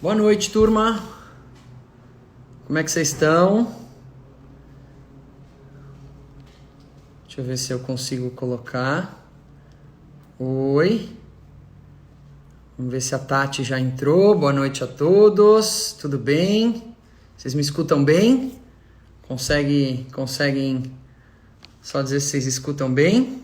Boa noite, turma. Como é que vocês estão? Deixa eu ver se eu consigo colocar. Oi. Vamos ver se a Tati já entrou. Boa noite a todos. Tudo bem? Vocês me escutam bem? Conseguem só dizer se vocês escutam bem?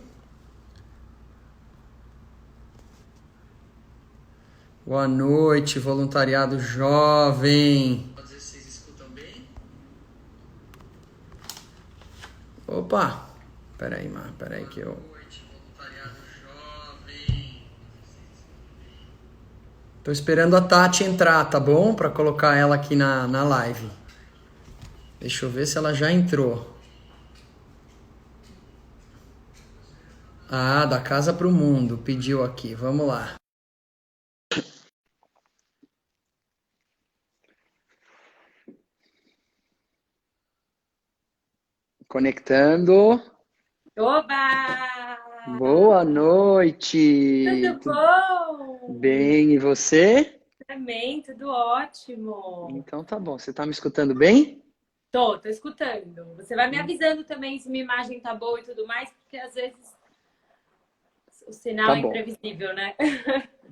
Boa noite, voluntariado jovem. Pode dizer se vocês escutam bem? Opa! Peraí que eu... Tô esperando a Tati entrar, tá bom? Pra colocar ela aqui na live. Deixa eu ver se ela já entrou. Ah, da casa pro mundo. Pediu aqui. Vamos lá. Conectando. Oba! Boa noite. Tudo Tudo bom? bem? E você? Também, tudo ótimo. Então tá bom. Você tá me escutando bem? Tô escutando. Você vai me avisando também se minha imagem tá boa e tudo mais, porque às vezes o sinal Tá é bom. imprevisível, né?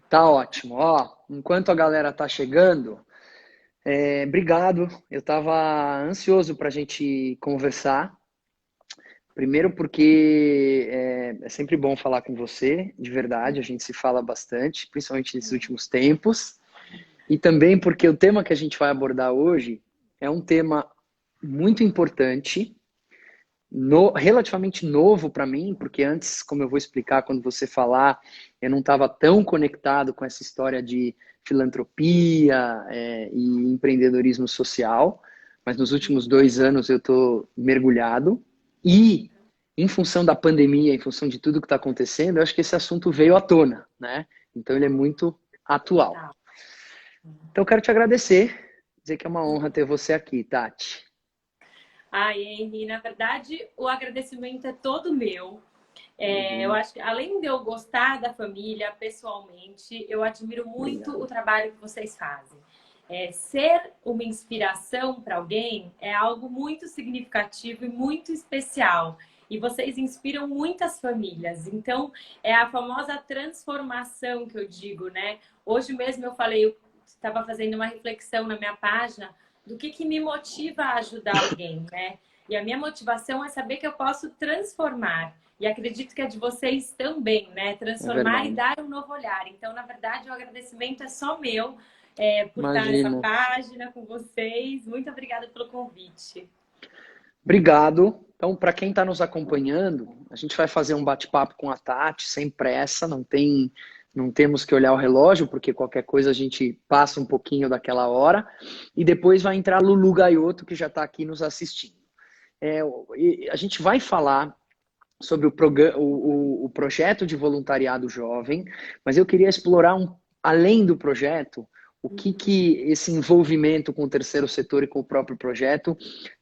Tá ótimo. Ó, enquanto a galera tá chegando, obrigado. Eu tava ansioso pra gente conversar. Primeiro porque é sempre bom falar com você, de verdade, a gente se fala bastante, principalmente nesses últimos tempos. E também porque o tema que a gente vai abordar hoje é um tema muito importante, relativamente novo para mim, porque antes, como eu vou explicar quando você falar, eu não estava tão conectado com essa história de filantropia e empreendedorismo social, mas nos últimos 2 anos eu estou mergulhado e em função da pandemia, em função de tudo que está acontecendo, eu acho que esse assunto veio à tona, né? Então ele é muito atual. Total. Então eu quero te agradecer, dizer que é uma honra ter você aqui, Tati. Ai, Henry, na verdade, o agradecimento é todo meu. Eu Uhum, acho que, além de eu gostar da família pessoalmente, eu admiro muito o obrigado. trabalho que vocês fazem. Ser uma inspiração para alguém é algo muito significativo e muito especial. E vocês inspiram muitas famílias. Então, é a famosa transformação que eu digo, né? Hoje mesmo eu falei, eu estava fazendo uma reflexão na minha página do que me motiva a ajudar alguém, né? E a minha motivação é saber que eu posso transformar. E acredito que a de vocês também, né? É Transformar e verdade. dar um novo olhar. Então, na verdade, o agradecimento é só meu por estar nessa Imagina. página com vocês. Muito obrigada pelo convite. Obrigado. Então, para quem está nos acompanhando, a gente vai fazer um bate-papo com a Tati, sem pressa, não temos que olhar o relógio, porque qualquer coisa a gente passa um pouquinho daquela hora, e depois vai entrar Lulu Gaioto, que já está aqui nos assistindo. A gente vai falar sobre o projeto de voluntariado jovem, mas eu queria explorar além do projeto, o que esse envolvimento com o terceiro setor e com o próprio projeto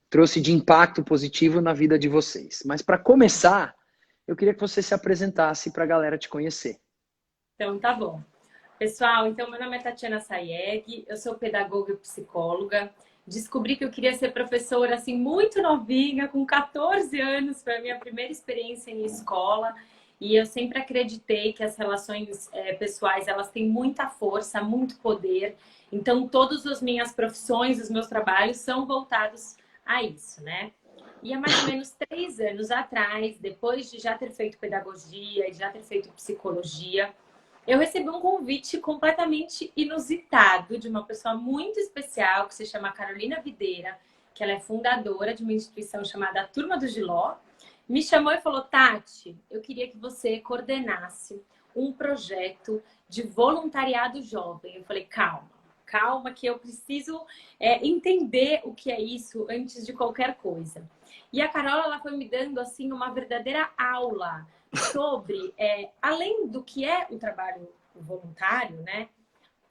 trouxe de impacto positivo na vida de vocês. Mas para começar, eu queria que você se apresentasse para a galera te conhecer. Então, tá bom. Pessoal, então meu nome é Tatiana Sayeg, eu sou pedagoga e psicóloga. Descobri que eu queria ser professora assim muito novinha, com 14 anos, foi a minha primeira experiência em escola. E eu sempre acreditei que as relações pessoais, elas têm muita força, muito poder. Então, todas as minhas profissões, os meus trabalhos são voltados a isso, né? E há mais ou menos 3 anos atrás, depois de já ter feito pedagogia e já ter feito psicologia, eu recebi um convite completamente inusitado de uma pessoa muito especial que se chama Carolina Videira, que ela é fundadora de uma instituição chamada Turma do Giló. Me chamou e falou: Tati, eu queria que você coordenasse um projeto de voluntariado jovem. Eu falei: calma, calma, que eu preciso entender o que é isso antes de qualquer coisa. E a Carol, ela foi me dando assim uma verdadeira aula sobre, além do que é o trabalho voluntário, né?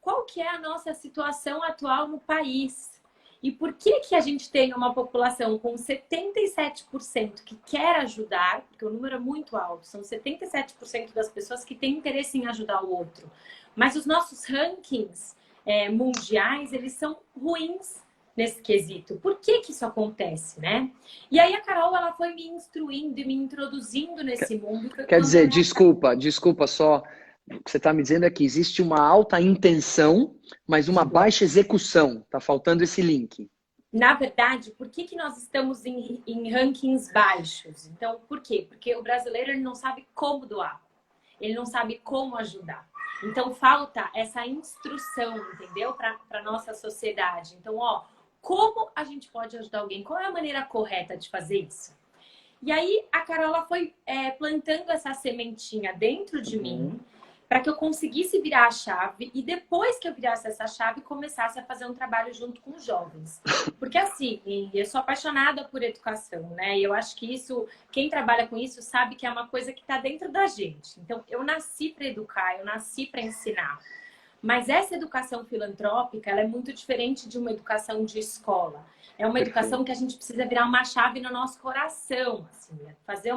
Qual que é a nossa situação atual no país? E por que a gente tem uma população com 77% que quer ajudar, porque o número é muito alto, são 77% das pessoas que têm interesse em ajudar o outro. Mas os nossos rankings mundiais, eles são ruins nesse quesito. Por que que isso acontece, né? E aí a Carol, ela foi me instruindo e me introduzindo nesse mundo. Quer dizer, desculpa só. O que você está me dizendo é que existe uma alta intenção, mas uma baixa execução. Tá faltando esse link. Na verdade, por que que nós estamos em rankings baixos? Então, por quê? Porque o brasileiro ele não sabe como doar. Ele não sabe como ajudar. Então, falta essa instrução, entendeu? Para a nossa sociedade. Então, ó, como a gente pode ajudar alguém? Qual é a maneira correta de fazer isso? E aí, a Carola foi plantando essa sementinha dentro de mim para que eu conseguisse virar a chave e depois que eu virasse essa chave, começasse a fazer um trabalho junto com os jovens. Porque assim, eu sou apaixonada por educação, né? E eu acho que isso, quem trabalha com isso sabe que é uma coisa que está dentro da gente. Então, eu nasci para educar, eu nasci para ensinar. Mas essa educação filantrópica, ela é muito diferente de uma educação de escola. É uma educação que a gente precisa virar uma chave no nosso coração, assim, fazer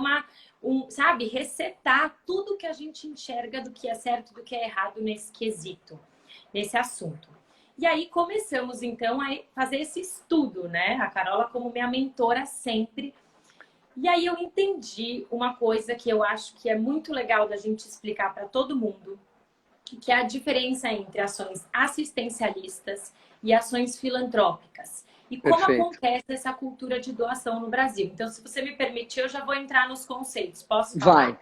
sabe, resetar tudo que a gente enxerga do que é certo e do que é errado nesse quesito, nesse assunto. E aí começamos, então, a fazer esse estudo, né? A Carola como minha mentora sempre. E aí eu entendi uma coisa que eu acho que é muito legal da gente explicar para todo mundo, que é a diferença entre ações assistencialistas e ações filantrópicas. E como acontece essa cultura de doação no Brasil. Então, se você me permitir, eu já vou entrar nos conceitos. Posso falar? Vai.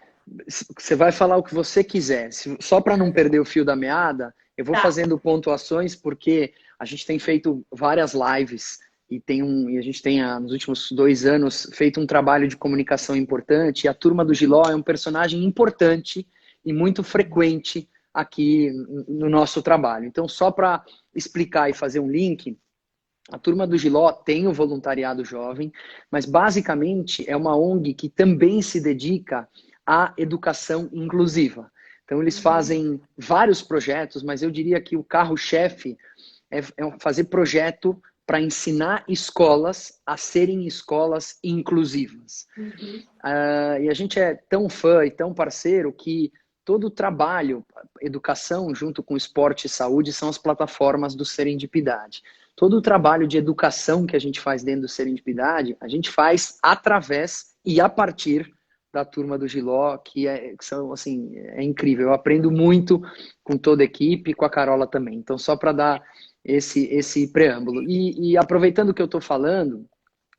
Você vai falar o que você quiser. Só para não perder o fio da meada, eu vou fazendo pontuações, porque a gente tem feito várias lives e a gente tem, nos últimos 2 anos, feito um trabalho de comunicação importante. E a Turma do Giló é um personagem importante e muito frequente aqui no nosso trabalho. Então, só para explicar e fazer um link, a Turma do Giló tem o voluntariado jovem, mas basicamente é uma ONG que também se dedica à educação inclusiva. Então, eles fazem vários projetos, mas eu diria que o carro-chefe é fazer projeto para ensinar escolas a serem escolas inclusivas. E a gente é tão fã e tão parceiro que todo o trabalho, educação junto com esporte e saúde, são as plataformas do Serendipidade. Todo o trabalho de educação que a gente faz dentro do Serendipidade, a gente faz através e a partir da Turma do Giló, que são, assim, é incrível. Eu aprendo muito com toda a equipe, com a Carola também. Então, só para dar esse preâmbulo. E aproveitando que eu estou falando,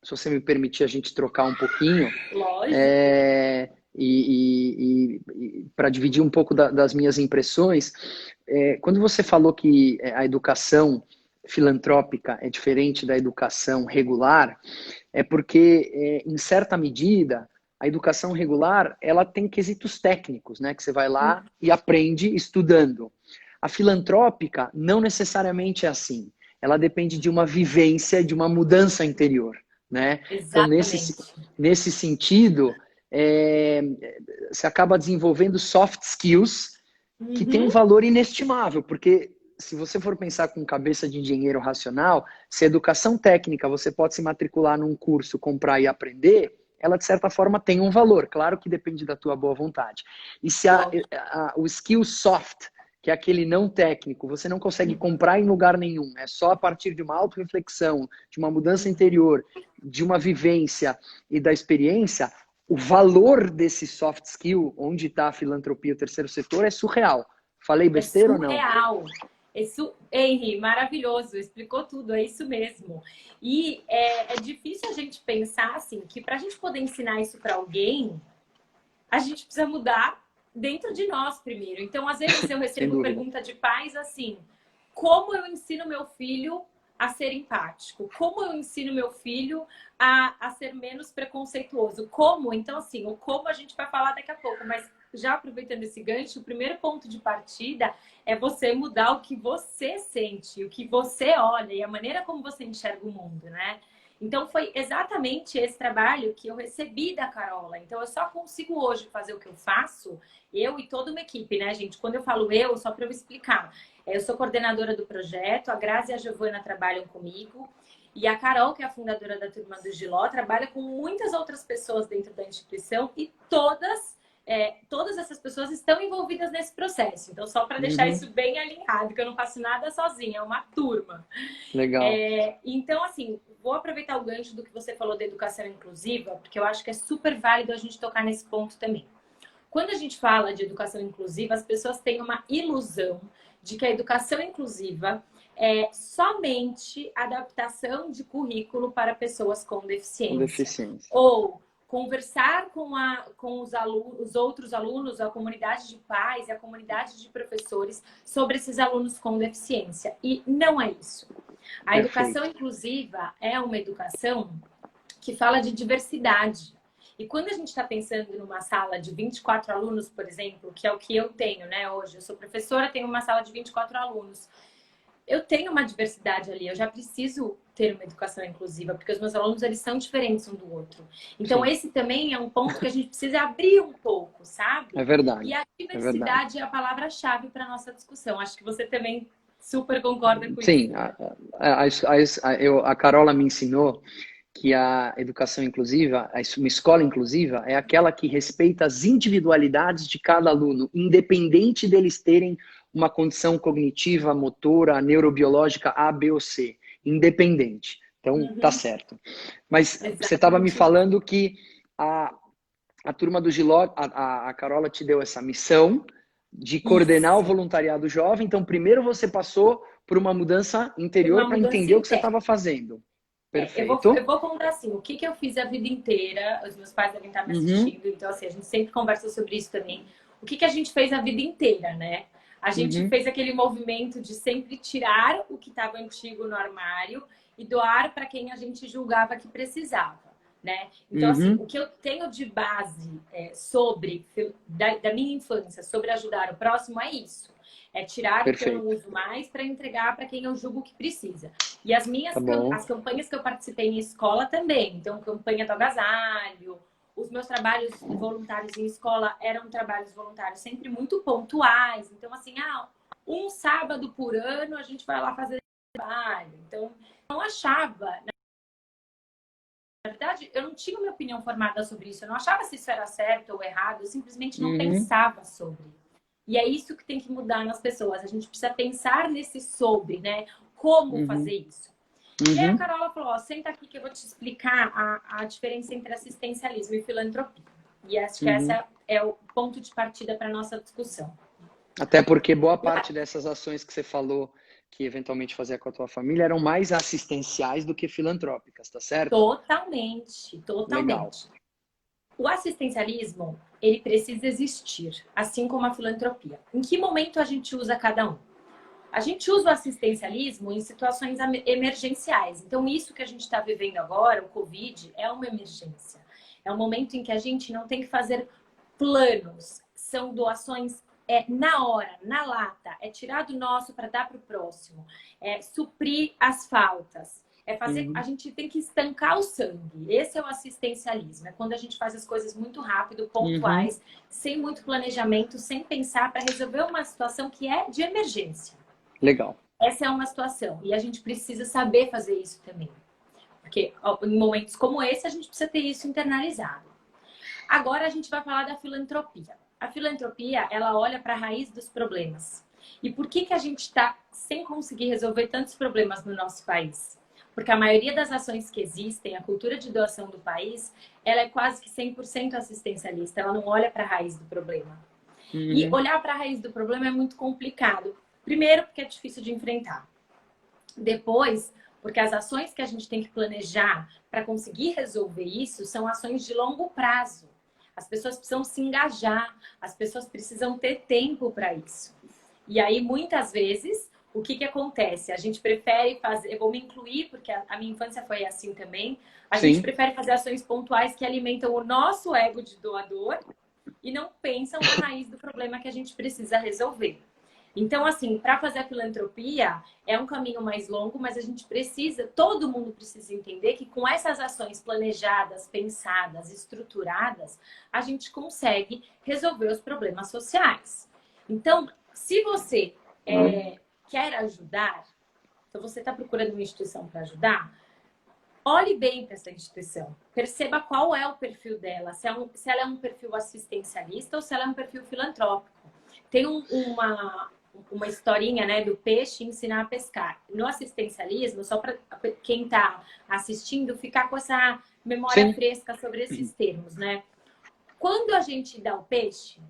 se você me permitir a gente trocar um pouquinho. Lógico. Para dividir um pouco das minhas impressões, quando você falou que a educação filantrópica é diferente da educação regular, é porque, em certa medida, a educação regular ela tem quesitos técnicos, né, que você vai lá e aprende estudando. A filantrópica não necessariamente é assim. Ela depende de uma vivência, de uma mudança interior, né? Então, nesse sentido, você acaba desenvolvendo soft skills que tem um valor inestimável, porque se você for pensar com cabeça de engenheiro racional, se a educação técnica você pode se matricular num curso, comprar e aprender, ela de certa forma tem um valor, claro que depende da tua boa vontade. E se o skill soft, que é aquele não técnico, você não consegue comprar em lugar nenhum, é só a partir de uma autorreflexão, de uma mudança interior, de uma vivência e da experiência, o valor desse soft skill, onde está a filantropia, o terceiro setor, é surreal. Falei besteira ou não? É surreal. Henry, maravilhoso, explicou tudo, é isso mesmo. E é difícil a gente pensar assim, que para a gente poder ensinar isso para alguém, a gente precisa mudar dentro de nós primeiro. Então, às vezes eu recebo pergunta de pais assim, como eu ensino meu filho a ser empático? Como eu ensino meu filho a ser menos preconceituoso? Como? Então, assim, o como a gente vai falar daqui a pouco, mas já aproveitando esse gancho, o primeiro ponto de partida é você mudar o que você sente, o que você olha e a maneira como você enxerga o mundo, né? Então, foi exatamente esse trabalho que eu recebi da Carola. Então, eu só consigo hoje fazer o que eu faço, eu e toda uma equipe, né, gente? Quando eu falo eu, só para eu explicar. Eu sou coordenadora do projeto, a Grazi e a Giovana trabalham comigo. E a Carol, que é a fundadora da Turma do Giló, trabalha com muitas outras pessoas dentro da instituição e todas todas essas pessoas estão envolvidas nesse processo. Então, só para deixar isso bem alinhado, que eu não faço nada sozinha, é uma turma. Legal. Então, assim, vou aproveitar o gancho do que você falou da educação inclusiva, porque eu acho que é super válido a gente tocar nesse ponto também. Quando a gente fala de educação inclusiva, as pessoas têm uma ilusão de que a educação inclusiva é somente adaptação de currículo para pessoas com Com deficiência. deficiência. Ou conversar com os outros alunos, a comunidade de pais e a comunidade de professores sobre esses alunos com deficiência. E não é isso. A educação inclusiva é uma educação que fala de diversidade. E quando a gente está pensando numa sala de 24 alunos, por exemplo, que é o que eu tenho, né, hoje, eu sou professora, tenho uma sala de 24 alunos. Eu tenho uma diversidade ali, eu já preciso ter uma educação inclusiva, porque os meus alunos, eles são diferentes um do outro. Então, esse também é um ponto que a gente precisa abrir um pouco, sabe? É verdade. E a diversidade é a palavra-chave para a nossa discussão. Acho que você também super concorda com isso. Sim, a Carola me ensinou que a educação inclusiva, uma escola inclusiva, é aquela que respeita as individualidades de cada aluno, independente deles terem uma condição cognitiva, motora, neurobiológica A, B ou C. Independente. Então, tá certo. Mas Exatamente. você estava me falando que a turma do Giló, a Carola te deu essa missão de coordenar o voluntariado jovem. Então, primeiro você passou por uma mudança interior para entender o que você estava fazendo. Perfeito. Eu vou contar assim, o que eu fiz a vida inteira, os meus pais devem estar me assistindo, então assim, a gente sempre conversa sobre isso também. O que a gente fez a vida inteira, né? A gente fez aquele movimento de sempre tirar o que estava antigo no armário e doar para quem a gente julgava que precisava, né? Então, assim, o que eu tenho de base da minha infância, sobre ajudar o próximo é isso. É tirar o que eu não uso mais para entregar para quem eu julgo que precisa. E as minhas as campanhas que eu participei em escola também. Então, campanha do agasalho, os meus trabalhos voluntários em escola eram trabalhos voluntários sempre muito pontuais. Então, assim, um sábado por ano a gente vai lá fazer trabalho. Então, eu não achava... Na verdade, eu não tinha uma opinião formada sobre isso. Eu não achava se isso era certo ou errado. Eu simplesmente não pensava sobre. E é isso que tem que mudar nas pessoas. A gente precisa pensar nesse sobre, né? Como fazer isso. E aí a Carola falou, senta aqui que eu vou te explicar a diferença entre assistencialismo e filantropia. E acho que essa é o ponto de partida para a nossa discussão. Até porque boa parte dessas ações que você falou que eventualmente fazia com a tua família eram mais assistenciais do que filantrópicas, tá certo? Totalmente. Legal. O assistencialismo, ele precisa existir, assim como a filantropia. Em que momento a gente usa cada um? A gente usa o assistencialismo em situações emergenciais. Então, isso que a gente está vivendo agora, o Covid, é uma emergência. É um momento em que a gente não tem que fazer planos. São doações na hora, na lata. É tirar do nosso para dar para o próximo. É suprir as faltas. É fazer, a gente tem que estancar o sangue. Esse é o assistencialismo. É quando a gente faz as coisas muito rápido, pontuais, sem muito planejamento, sem pensar para resolver uma situação que é de emergência. Legal. Essa é uma situação. E a gente precisa saber fazer isso também. Porque em momentos como esse, a gente precisa ter isso internalizado. Agora a gente vai falar da filantropia. A filantropia, ela olha para a raiz dos problemas. E por que a gente está sem conseguir resolver tantos problemas no nosso país? Porque a maioria das ações que existem, a cultura de doação do país, ela é quase que 100% assistencialista. Ela não olha para a raiz do problema. E olhar para a raiz do problema é muito complicado. Primeiro, porque é difícil de enfrentar. Depois, porque as ações que a gente tem que planejar para conseguir resolver isso são ações de longo prazo. As pessoas precisam se engajar, as pessoas precisam ter tempo para isso. E aí, muitas vezes, o que acontece? A gente prefere fazer... Eu vou me incluir, porque a minha infância foi assim também. A gente prefere fazer ações pontuais que alimentam o nosso ego de doador e não pensam na raiz do problema que a gente precisa resolver. Então, assim, para fazer a filantropia é um caminho mais longo, mas a gente precisa, todo mundo precisa entender que com essas ações planejadas, pensadas, estruturadas, a gente consegue resolver os problemas sociais. Então, se você quer ajudar, então você está procurando uma instituição para ajudar, Olhe bem para essa instituição. Perceba qual é o perfil dela. Se ela é um perfil assistencialista ou se ela é um perfil filantrópico. Tem uma historinha, né, do peixe ensinar a pescar. No assistencialismo, só para quem está assistindo ficar com essa memória Sim. fresca sobre esses termos, né? Quando a gente dá o peixe,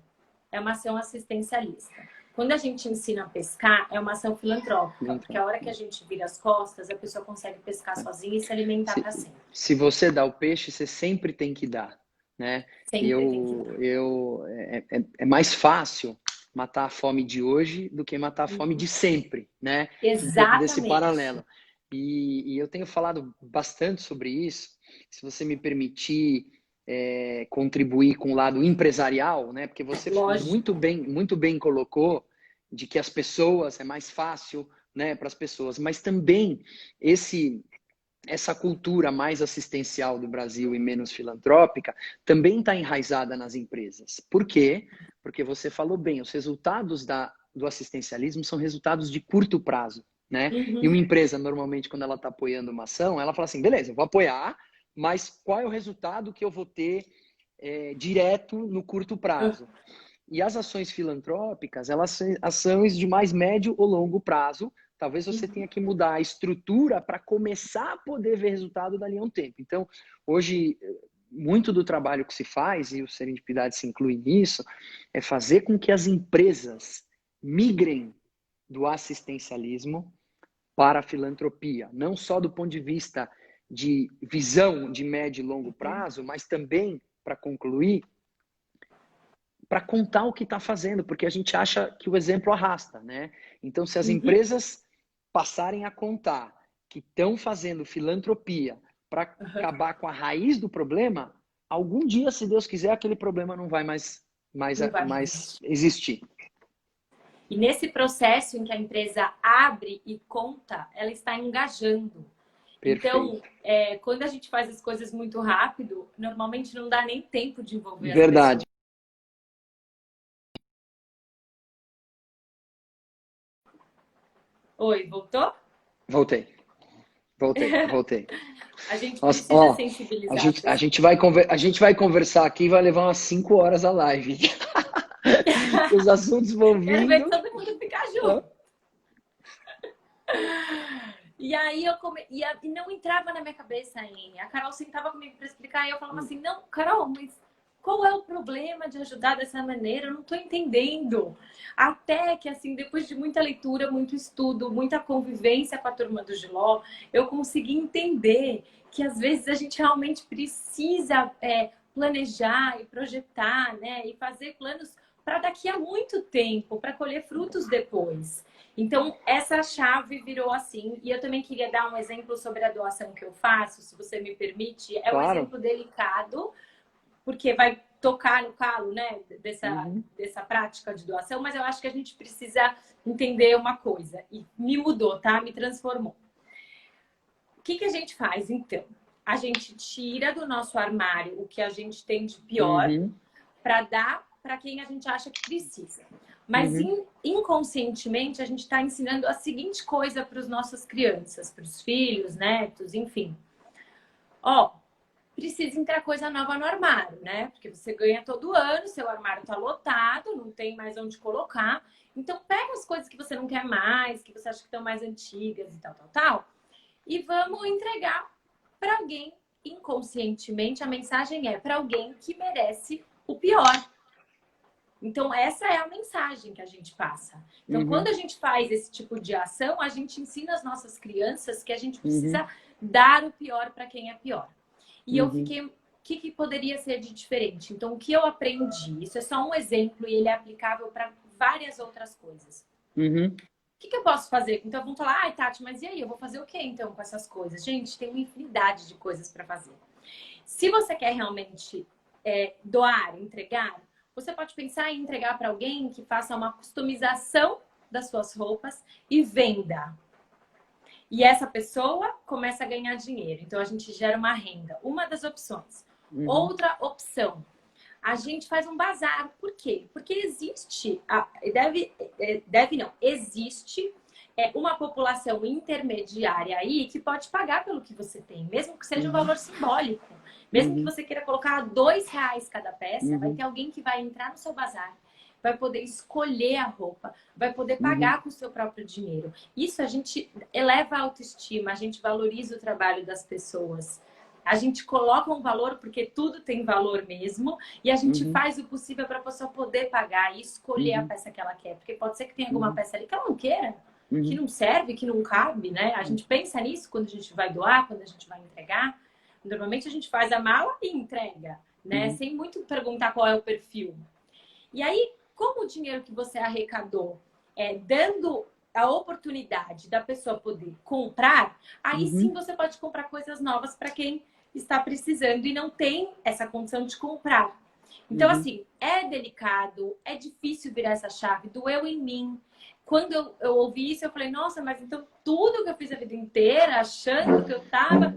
é uma ação assistencialista. Quando a gente ensina a pescar, é uma ação filantrópica, porque a hora que a gente vira as costas, a pessoa consegue pescar sozinha e se alimentar para sempre. Se você dá o peixe, você sempre tem que dar, né? Sempre tem que dar. É mais fácil matar a fome de hoje do que matar a fome de sempre, né? Exatamente. Desse paralelo. E eu tenho falado bastante sobre isso. Se você me permitir contribuir com o lado empresarial, né? Porque você muito bem colocou de que as pessoas é mais fácil, né, para as pessoas, mas também essa cultura mais assistencial do Brasil e menos filantrópica também está enraizada nas empresas. Por quê? Porque você falou bem, os resultados do assistencialismo são resultados de curto prazo, né? E uma empresa, normalmente, quando ela está apoiando uma ação, ela fala assim, beleza, eu vou apoiar, mas qual é o resultado que eu vou ter direto no curto prazo? E as ações filantrópicas, elas são ações de mais médio ou longo prazo. Talvez você tenha que mudar a estrutura para começar a poder ver resultado dali a um tempo. Então, hoje, muito do trabalho que se faz, e o Serendipidade se inclui nisso, é fazer com que as empresas migrem do assistencialismo para a filantropia. Não só do ponto de vista de visão de médio e longo prazo, mas também, para concluir, para contar o que está fazendo, porque a gente acha que o exemplo arrasta, né? Então, se as empresas passarem a contar que estão fazendo filantropia para acabar com a raiz do problema, algum dia, se Deus quiser, aquele problema não vai mais existir. E nesse processo em que a empresa abre e conta, ela está engajando. Perfeito. Então, quando a gente faz as coisas muito rápido, normalmente não dá nem tempo de envolver as Verdade. pessoas. Oi, voltou? Voltei. A gente precisa sensibilizar. A gente vai conversar aqui e vai levar umas 5 horas a live. Os assuntos vão vindo. Quero ver todo mundo ficar junto. E aí e não entrava na minha cabeça, Aline. A Carol sentava comigo para explicar e eu falava assim, não, Carol, mas qual é o problema de ajudar dessa maneira? Eu não estou entendendo. Até que, assim, depois de muita leitura, muito estudo, muita convivência com a turma do Giló, eu consegui entender que, às vezes, a gente realmente precisa planejar e projetar, né? E fazer planos para daqui a muito tempo, para colher frutos depois. Então, essa chave virou assim. E eu também queria dar um exemplo sobre a doação que eu faço, se você me permite. É um exemplo delicado, porque vai tocar no calo, né, dessa prática de doação, mas eu acho que a gente precisa entender uma coisa. E me mudou, tá? Me transformou. O que a gente faz, então? A gente tira do nosso armário o que a gente tem de pior para dar para quem a gente acha que precisa. Mas inconscientemente a gente está ensinando a seguinte coisa para as nossas crianças, para os filhos, netos, enfim. Precisa entrar coisa nova no armário, né? Porque você ganha todo ano, seu armário está lotado, não tem mais onde colocar. Então, pega as coisas que você não quer mais, que você acha que estão mais antigas e tal. E vamos entregar para alguém. Inconscientemente, a mensagem é para alguém que merece o pior. Então, essa é a mensagem que a gente passa. Então, quando a gente faz esse tipo de ação, a gente ensina as nossas crianças que a gente precisa dar o pior para quem é pior. E eu fiquei... O que poderia ser de diferente? Então, o que eu aprendi? Isso é só um exemplo e ele é aplicável para várias outras coisas. O que eu posso fazer? Então, vão falar, ai, Tati, mas e aí? Eu vou fazer o quê, então, com essas coisas? Gente, tem uma infinidade de coisas para fazer. Se você quer realmente doar, entregar, você pode pensar em entregar para alguém que faça uma customização das suas roupas e venda. E essa pessoa começa a ganhar dinheiro. Então, a gente gera uma renda. Uma das opções. Outra opção. A gente faz um bazar. Por quê? Porque existe... existe uma população intermediária aí que pode pagar pelo que você tem, mesmo que seja um valor simbólico. Mesmo que você queira colocar R$ 2 cada peça, vai ter alguém que vai entrar no seu bazar, vai poder escolher a roupa, vai poder pagar com o seu próprio dinheiro. Isso a gente eleva a autoestima, a gente valoriza o trabalho das pessoas. A gente coloca um valor, porque tudo tem valor mesmo, e a gente faz o possível para a pessoa poder pagar e escolher a peça que ela quer. Porque pode ser que tenha alguma peça ali que ela não queira, que não serve, que não cabe, né? A gente pensa nisso quando a gente vai doar, quando a gente vai entregar. Normalmente a gente faz a mala e entrega, né? Sem muito perguntar qual é o perfil. E aí, como o dinheiro que você arrecadou dando a oportunidade da pessoa poder comprar, aí sim você pode comprar coisas novas para quem está precisando e não tem essa condição de comprar. Então, assim, é delicado, é difícil virar essa chave, doeu em mim. Quando eu ouvi isso, eu falei, nossa, mas então tudo que eu fiz a vida inteira, achando que eu estava...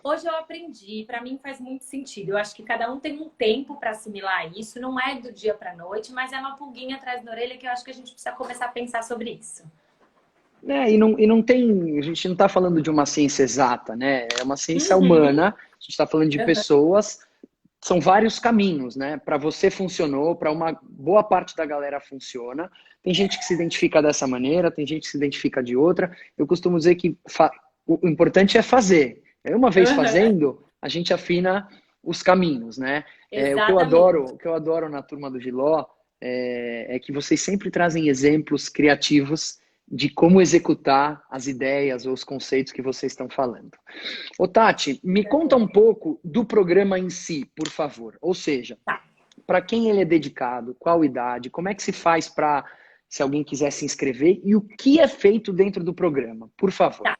Hoje eu aprendi, para mim faz muito sentido. Eu acho que cada um tem um tempo para assimilar isso, não é do dia para noite, mas é uma pulguinha atrás da orelha que eu acho que a gente precisa começar a pensar sobre isso. E não tem, a gente não está falando de uma ciência exata, né? É uma ciência humana, a gente está falando de pessoas, são vários caminhos, né? Para você funcionou, para uma boa parte da galera funciona. Tem gente que se identifica dessa maneira, tem gente que se identifica de outra. Eu costumo dizer que o importante é fazer. Uma vez fazendo, a gente afina os caminhos, né? O que eu adoro na turma do Giló é que vocês sempre trazem exemplos criativos de como executar as ideias ou os conceitos que vocês estão falando. Ô Tati, me conta um pouco do programa em si, por favor. Ou seja, para quem ele é dedicado, qual idade, como é que se faz para, se alguém quiser se inscrever, e o que é feito dentro do programa, por favor. Tá.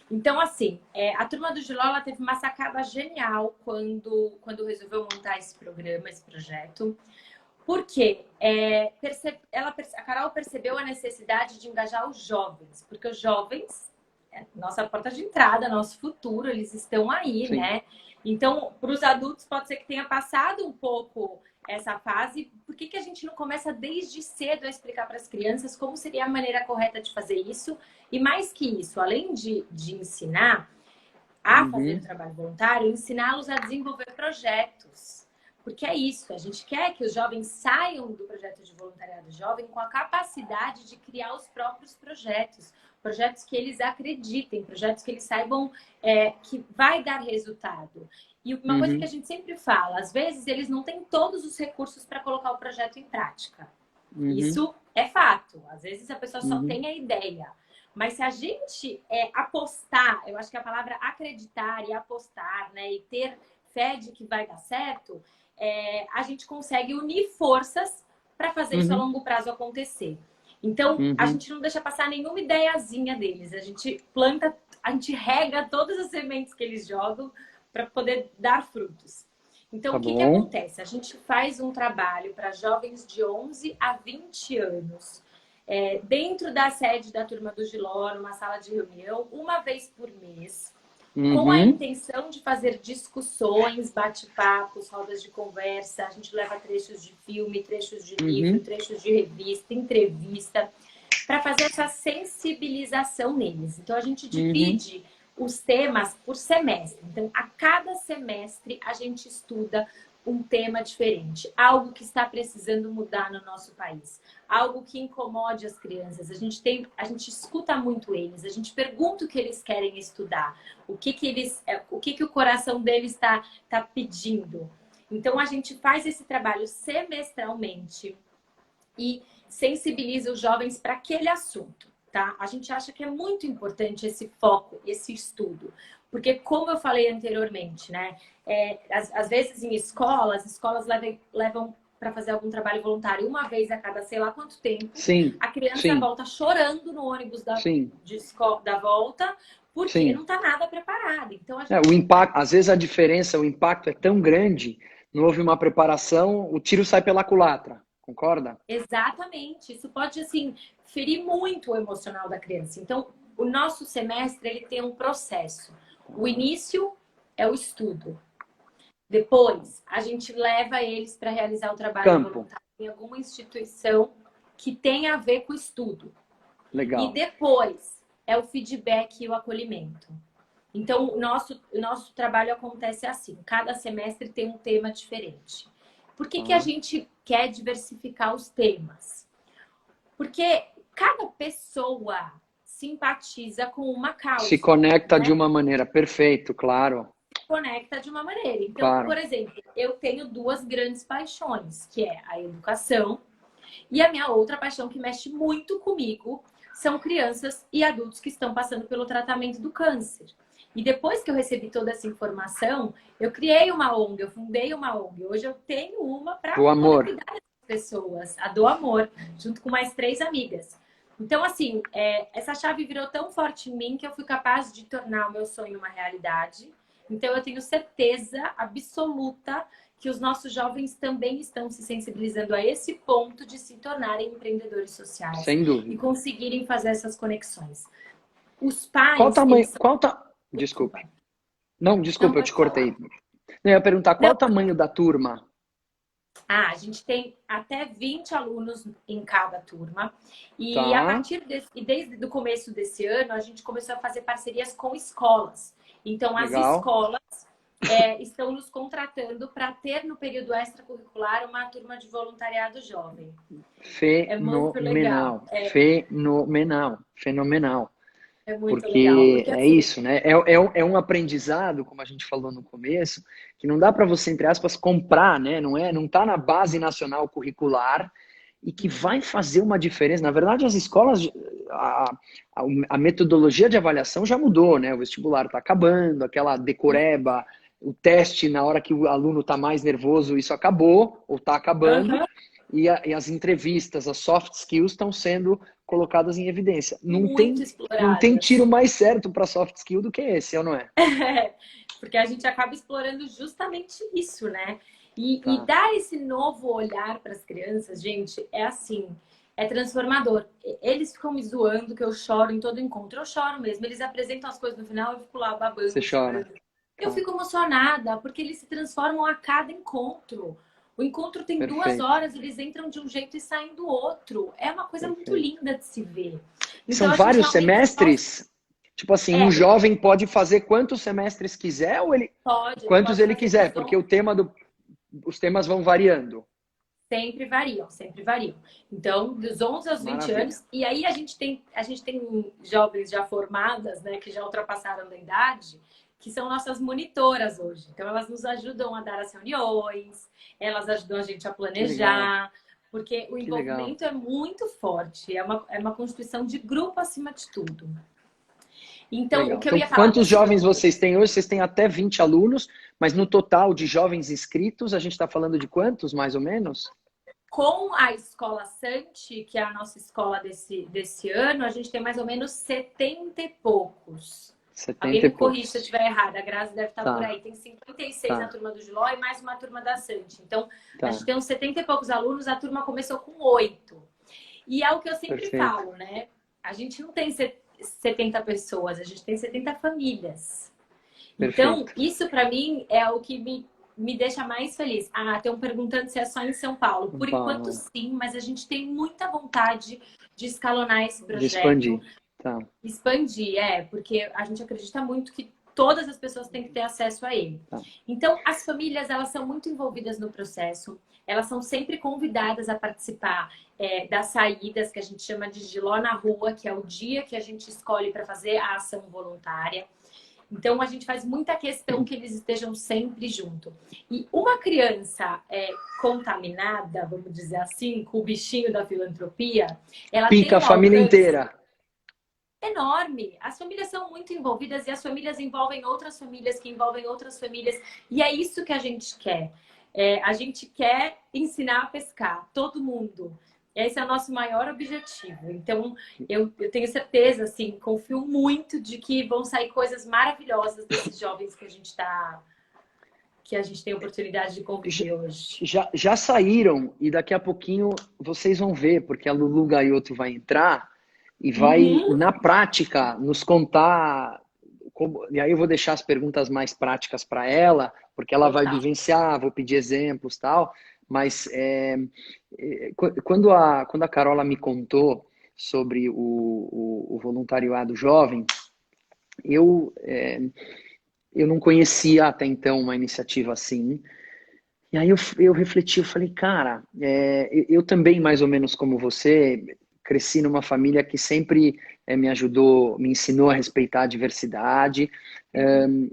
Então, assim, a turma do Giló, ela teve uma sacada genial quando resolveu montar esse programa, esse projeto. Porque a Carol percebeu a necessidade de engajar os jovens, porque os jovens, nossa porta de entrada, nosso futuro, eles estão aí, Sim. né? Então, para os adultos, pode ser que tenha passado um pouco essa fase. Por que a gente não começa desde cedo a explicar para as crianças como seria a maneira correta de fazer isso? E mais que isso, além de ensinar a fazer o trabalho voluntário, ensiná-los a desenvolver projetos. Porque é isso, a gente quer que os jovens saiam do projeto de voluntariado jovem com a capacidade de criar os próprios projetos. Projetos que eles acreditem, projetos que eles saibam que vai dar resultado. E uma coisa que a gente sempre fala, às vezes eles não têm todos os recursos para colocar o projeto em prática. Isso é fato. Às vezes a pessoa só tem a ideia. Mas se a gente apostar, eu acho que a palavra acreditar e apostar, né, e ter fé de que vai dar certo, a gente consegue unir forças para fazer isso a longo prazo acontecer. Então, a gente não deixa passar nenhuma ideiazinha deles. A gente planta, a gente rega todas as sementes que eles jogam para poder dar frutos. Então, o que acontece? A gente faz um trabalho para jovens de 11 a 20 anos, dentro da sede da turma do Giló, numa sala de reunião, uma vez por mês, com a intenção de fazer discussões, bate-papos, rodas de conversa. A gente leva trechos de filme, trechos de livro, trechos de revista, entrevista, para fazer essa sensibilização neles. Então, a gente divide os temas por semestre. Então, a cada semestre, a gente estuda um tema diferente, algo que está precisando mudar no nosso país, algo que incomode as crianças. A gente escuta muito eles, a gente pergunta o que eles querem estudar, o que o coração deles está pedindo. Então a gente faz esse trabalho semestralmente e sensibiliza os jovens para aquele assunto, tá? A gente acha que é muito importante esse foco, esse estudo. Porque, como eu falei anteriormente, né? Às vezes em escolas levam para fazer algum trabalho voluntário uma vez a cada sei lá quanto tempo. Sim, a criança volta chorando no ônibus da volta, porque não está nada preparada. Então, o impacto, às vezes a diferença, o impacto é tão grande, não houve uma preparação, o tiro sai pela culatra, concorda? Exatamente. Isso pode, assim, ferir muito o emocional da criança. Então, o nosso semestre, ele tem um processo. O início é o estudo. Depois, a gente leva eles para realizar o trabalho voluntário em alguma instituição que tenha a ver com o estudo. E Legal. depois é o feedback e o acolhimento. Então, o nosso trabalho acontece assim. Cada semestre tem um tema diferente. Por que a gente quer diversificar os temas? Porque cada pessoa simpatiza com uma Se causa, conecta de né? uma maneira. Perfeito, claro. Conecta de uma maneira. Então, Claro. por exemplo, eu tenho duas grandes paixões, que é a educação e a minha outra paixão que mexe muito comigo são crianças e adultos que estão passando pelo tratamento do câncer. E depois que eu recebi toda essa informação, eu criei uma ONG, eu fundei uma ONG. Hoje eu tenho uma para Do poder amor. cuidar dessas pessoas, a do amor, junto com mais 3 amigas. Então, assim, essa chave virou tão forte em mim que eu fui capaz de tornar o meu sonho uma realidade. Então, eu tenho certeza absoluta que os nossos jovens também estão se sensibilizando a esse ponto de se tornarem empreendedores sociais Sem e dúvida. conseguirem fazer essas conexões. Os Qual pais, eles tamanho? são... Desculpe. Desculpa. Não, Não, desculpa, eu te pode falar. cortei. Eu ia perguntar qual Não. o tamanho da turma? A gente tem até 20 alunos em cada turma. E a Tá, partir desse, e desde o começo desse ano, a gente começou a fazer parcerias com escolas. Então, as legal. escolas estão nos contratando para ter no período extracurricular uma turma de voluntariado jovem. É muito legal. Fenomenal. Fenomenal. Fenomenal. É muito legal. Porque Porque é assim, isso, né? É um aprendizado, como a gente falou no começo, que não dá para você, entre aspas, comprar, né? Não tá na base nacional curricular e que vai fazer uma diferença. Na verdade, as escolas, a metodologia de avaliação já mudou, né? O vestibular está acabando, aquela decoreba, o teste na hora que o aluno está mais nervoso, isso acabou, ou está acabando, uhum, e as entrevistas, as soft skills estão sendo colocadas em evidência. muito Não tem tiro exploradas. mais certo para soft skill do que esse, ou não é? Porque a gente acaba explorando justamente isso, né? E Tá. dar esse novo olhar para as crianças, gente, é assim, é transformador. Eles ficam me zoando que eu choro em todo encontro. Eu choro mesmo. Eles apresentam as coisas no final, eu fico lá Você babando, chora. chorando. Eu Tá. fico emocionada, porque eles se transformam a cada encontro. O encontro tem 2 horas, Perfeito. eles entram de um jeito e saem do outro. É uma coisa muito Perfeito. linda de se ver. Então São a gente vários realmente nós, semestres? Tipo assim, um jovem pode fazer quantos semestres quiser ou ele quantos pode ele fazer quiser, porque os temas vão variando. sempre variam, sempre variam. Então, dos 11 aos 20 Maravilha. anos, e aí a gente tem jovens já formadas, né, que já ultrapassaram da idade, que são nossas monitoras hoje. Então, elas nos ajudam a dar as reuniões, elas ajudam a gente a Que legal. planejar, porque o Que legal. envolvimento é muito forte, é uma constituição de grupo acima de tudo. Então, o Legal. que eu Então, ia falar quantos dos jovens números? vocês têm hoje? Vocês têm até 20 alunos, mas no total de jovens inscritos, a gente está falando de quantos, mais ou menos? Com a Escola Sante, que é a nossa escola desse ano, a gente tem mais ou menos 70 e poucos. Alguém 70 e me corrige se eu poucos. estiver errada, a Grazi deve estar por Tá, aí. Tem 56 na tá, turma do Giló e mais uma turma da Sante. Então, a gente tá. tem uns 70 e poucos alunos, a turma começou com 8. E é o que eu sempre Perfeito, falo, né? A gente não tem 70 pessoas, a gente tem 70 famílias. Então, perfeito. isso para mim é o que me deixa mais feliz. Ah, estão perguntando se é só em São Paulo. Por enquanto, Bom, sim, mas a gente tem muita vontade de escalonar esse de projeto, expandir. Tá, expandir, porque a gente acredita muito que todas as pessoas têm que ter acesso a ele. tá. Então, as famílias, elas são muito envolvidas no processo, elas são sempre convidadas a participar das saídas, que a gente chama de Giló na Rua, que é o dia que a gente escolhe para fazer a ação voluntária. Então, a gente faz muita questão que eles estejam sempre junto. E uma criança contaminada, vamos dizer assim, com o bichinho da filantropia, ela tem Pica a um família alcance inteira. enorme. As famílias são muito envolvidas e as famílias envolvem outras famílias que envolvem outras famílias. E é isso que a gente quer. A gente quer ensinar a pescar, todo mundo. Esse é o nosso maior objetivo. Então, eu tenho certeza, assim, confio muito de que vão sair coisas maravilhosas desses jovens que a gente tem a oportunidade de Já, conviver hoje. já saíram e daqui a pouquinho vocês vão ver, porque a Lulu Gaioto vai entrar e vai, Uhum. na prática, nos contar como, e aí eu vou deixar as perguntas mais práticas para ela, porque ela vai Total. vivenciar, vou pedir exemplos tal, mas quando a Carola me contou sobre o voluntariado jovem, eu, eu não conhecia até então uma iniciativa assim. E aí eu refleti, eu falei, cara, eu também, mais ou menos como você, cresci numa família que sempre me ajudou, me ensinou a respeitar a diversidade.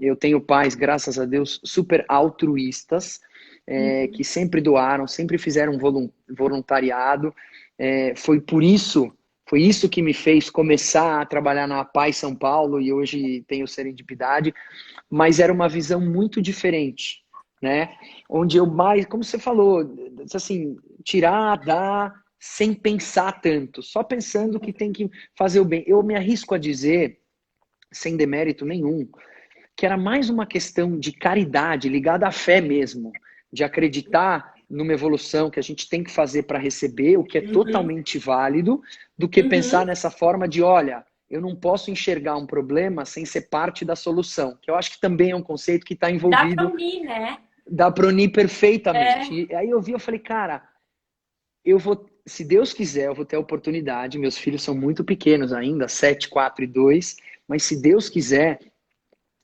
Eu tenho pais, graças a Deus, super altruístas, que sempre doaram, sempre fizeram voluntariado. Foi isso que me fez começar a trabalhar na Paz São Paulo e hoje tenho Serendipidade, mas era uma visão muito diferente, né? Onde eu mais, como você falou, assim, tirar, dar, sem pensar tanto, só pensando que tem que fazer o bem. Eu me arrisco a dizer, sem demérito nenhum, que era mais uma questão de caridade, ligada à fé mesmo, de acreditar numa evolução que a gente tem que fazer para receber, o que é totalmente válido, do que pensar nessa forma de, olha, eu não posso enxergar um problema sem ser parte da solução, que eu acho que também é um conceito que está Dá para envolvido. unir, né? Dá para unir É. perfeitamente. E aí eu falei, cara, eu vou, se Deus quiser, eu vou ter a oportunidade. Meus filhos são muito pequenos ainda, 7, 4 e 2, mas se Deus quiser,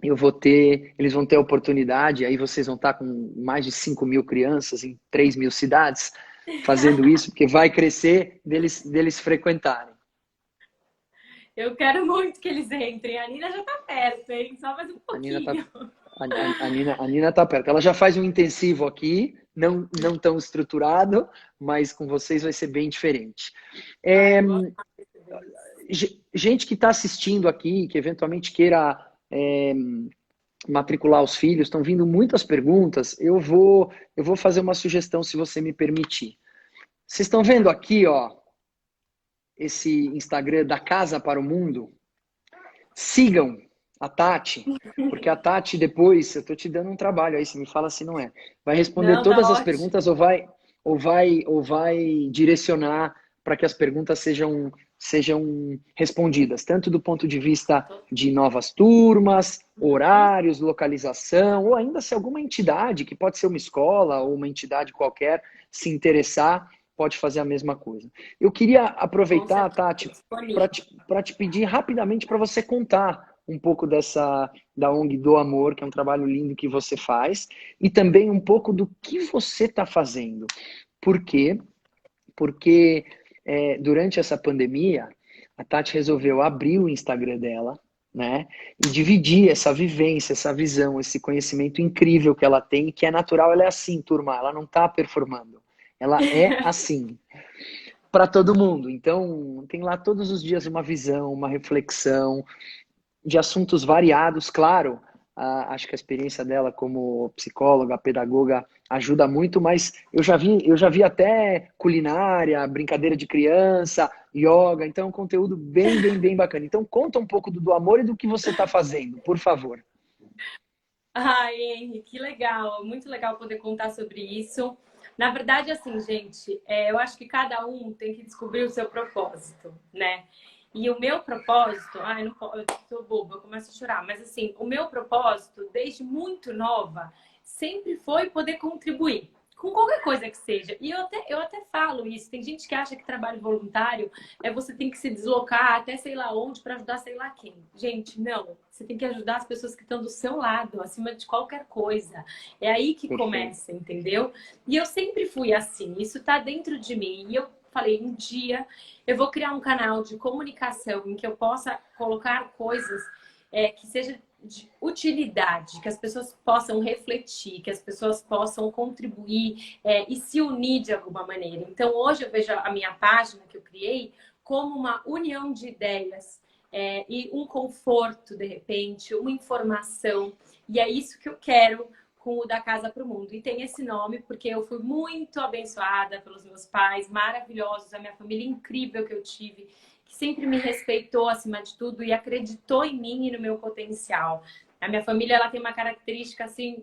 eles vão ter a oportunidade, aí vocês vão estar com mais de 5.000 crianças em 3.000 cidades fazendo isso, porque vai crescer deles frequentarem. Eu quero muito que eles entrem. A Nina já tá perto, hein? Só mais um A Nina tá, pouquinho. a Nina tá perto. Ela já faz um intensivo aqui, não tão estruturado, mas com vocês vai ser bem diferente. Ai, eu vou amar receber isso. Gente que está assistindo aqui, que eventualmente queira matricular os filhos, estão vindo muitas perguntas. Eu vou fazer uma sugestão, se você me permitir. Vocês estão vendo aqui, ó, esse Instagram da Casa para o Mundo? Sigam a Tati, porque a Tati depois, eu estou te dando um trabalho aí, você me fala se não é. Vai responder Não, tá todas as perguntas ótimo. ou vai direcionar para que as perguntas sejam respondidas, tanto do ponto de vista de novas turmas, horários, localização, ou ainda se alguma entidade, que pode ser uma escola ou uma entidade qualquer, se interessar, pode fazer a mesma coisa. Eu queria Com aproveitar, certeza, Tati, disponível. para te pedir rapidamente para você contar um pouco da ONG do Amor, que é um trabalho lindo que você faz, e também um pouco do que você está fazendo. Por quê? Porque durante essa pandemia, a Tati resolveu abrir o Instagram dela, né? E dividir essa vivência, essa visão, esse conhecimento incrível que ela tem, que é natural, ela é assim, turma, ela não está performando. Ela é assim para todo mundo. Então, tem lá todos os dias uma visão, uma reflexão de assuntos variados, claro. Acho que a experiência dela como psicóloga, pedagoga, ajuda muito, mas eu já vi até culinária, brincadeira de criança, yoga, então é um conteúdo bem, bem, bem bacana. Então conta um pouco do amor e do que você está fazendo, por favor. Ai, Henry, que legal. Muito legal poder contar sobre isso. Na verdade, assim, gente, eu acho que cada um tem que descobrir o seu propósito, né? E o meu propósito, ai, não, eu tô boba, eu começo a chorar, mas assim, o meu propósito, desde muito nova, sempre foi poder contribuir com qualquer coisa que seja. E eu até falo isso. Tem gente que acha que trabalho voluntário você tem que se deslocar até sei lá onde para ajudar sei lá quem. Gente, não. Você tem que ajudar as pessoas que estão do seu lado, acima de qualquer coisa. É aí que Perfeito. começa, entendeu? E eu sempre fui assim. Isso tá dentro de mim. E eu falei, um dia eu vou criar um canal de comunicação em que eu possa colocar coisas que seja de utilidade, que as pessoas possam refletir, que as pessoas possam contribuir e se unir de alguma maneira. Então, hoje eu vejo a minha página que eu criei como uma união de ideias e um conforto, de repente, uma informação. E é isso que eu quero com o Da Casa para o Mundo. E tem esse nome porque eu fui muito abençoada pelos meus pais maravilhosos, a minha família incrível que eu tive, que sempre me respeitou acima de tudo e acreditou em mim e no meu potencial. A minha família ela tem uma característica assim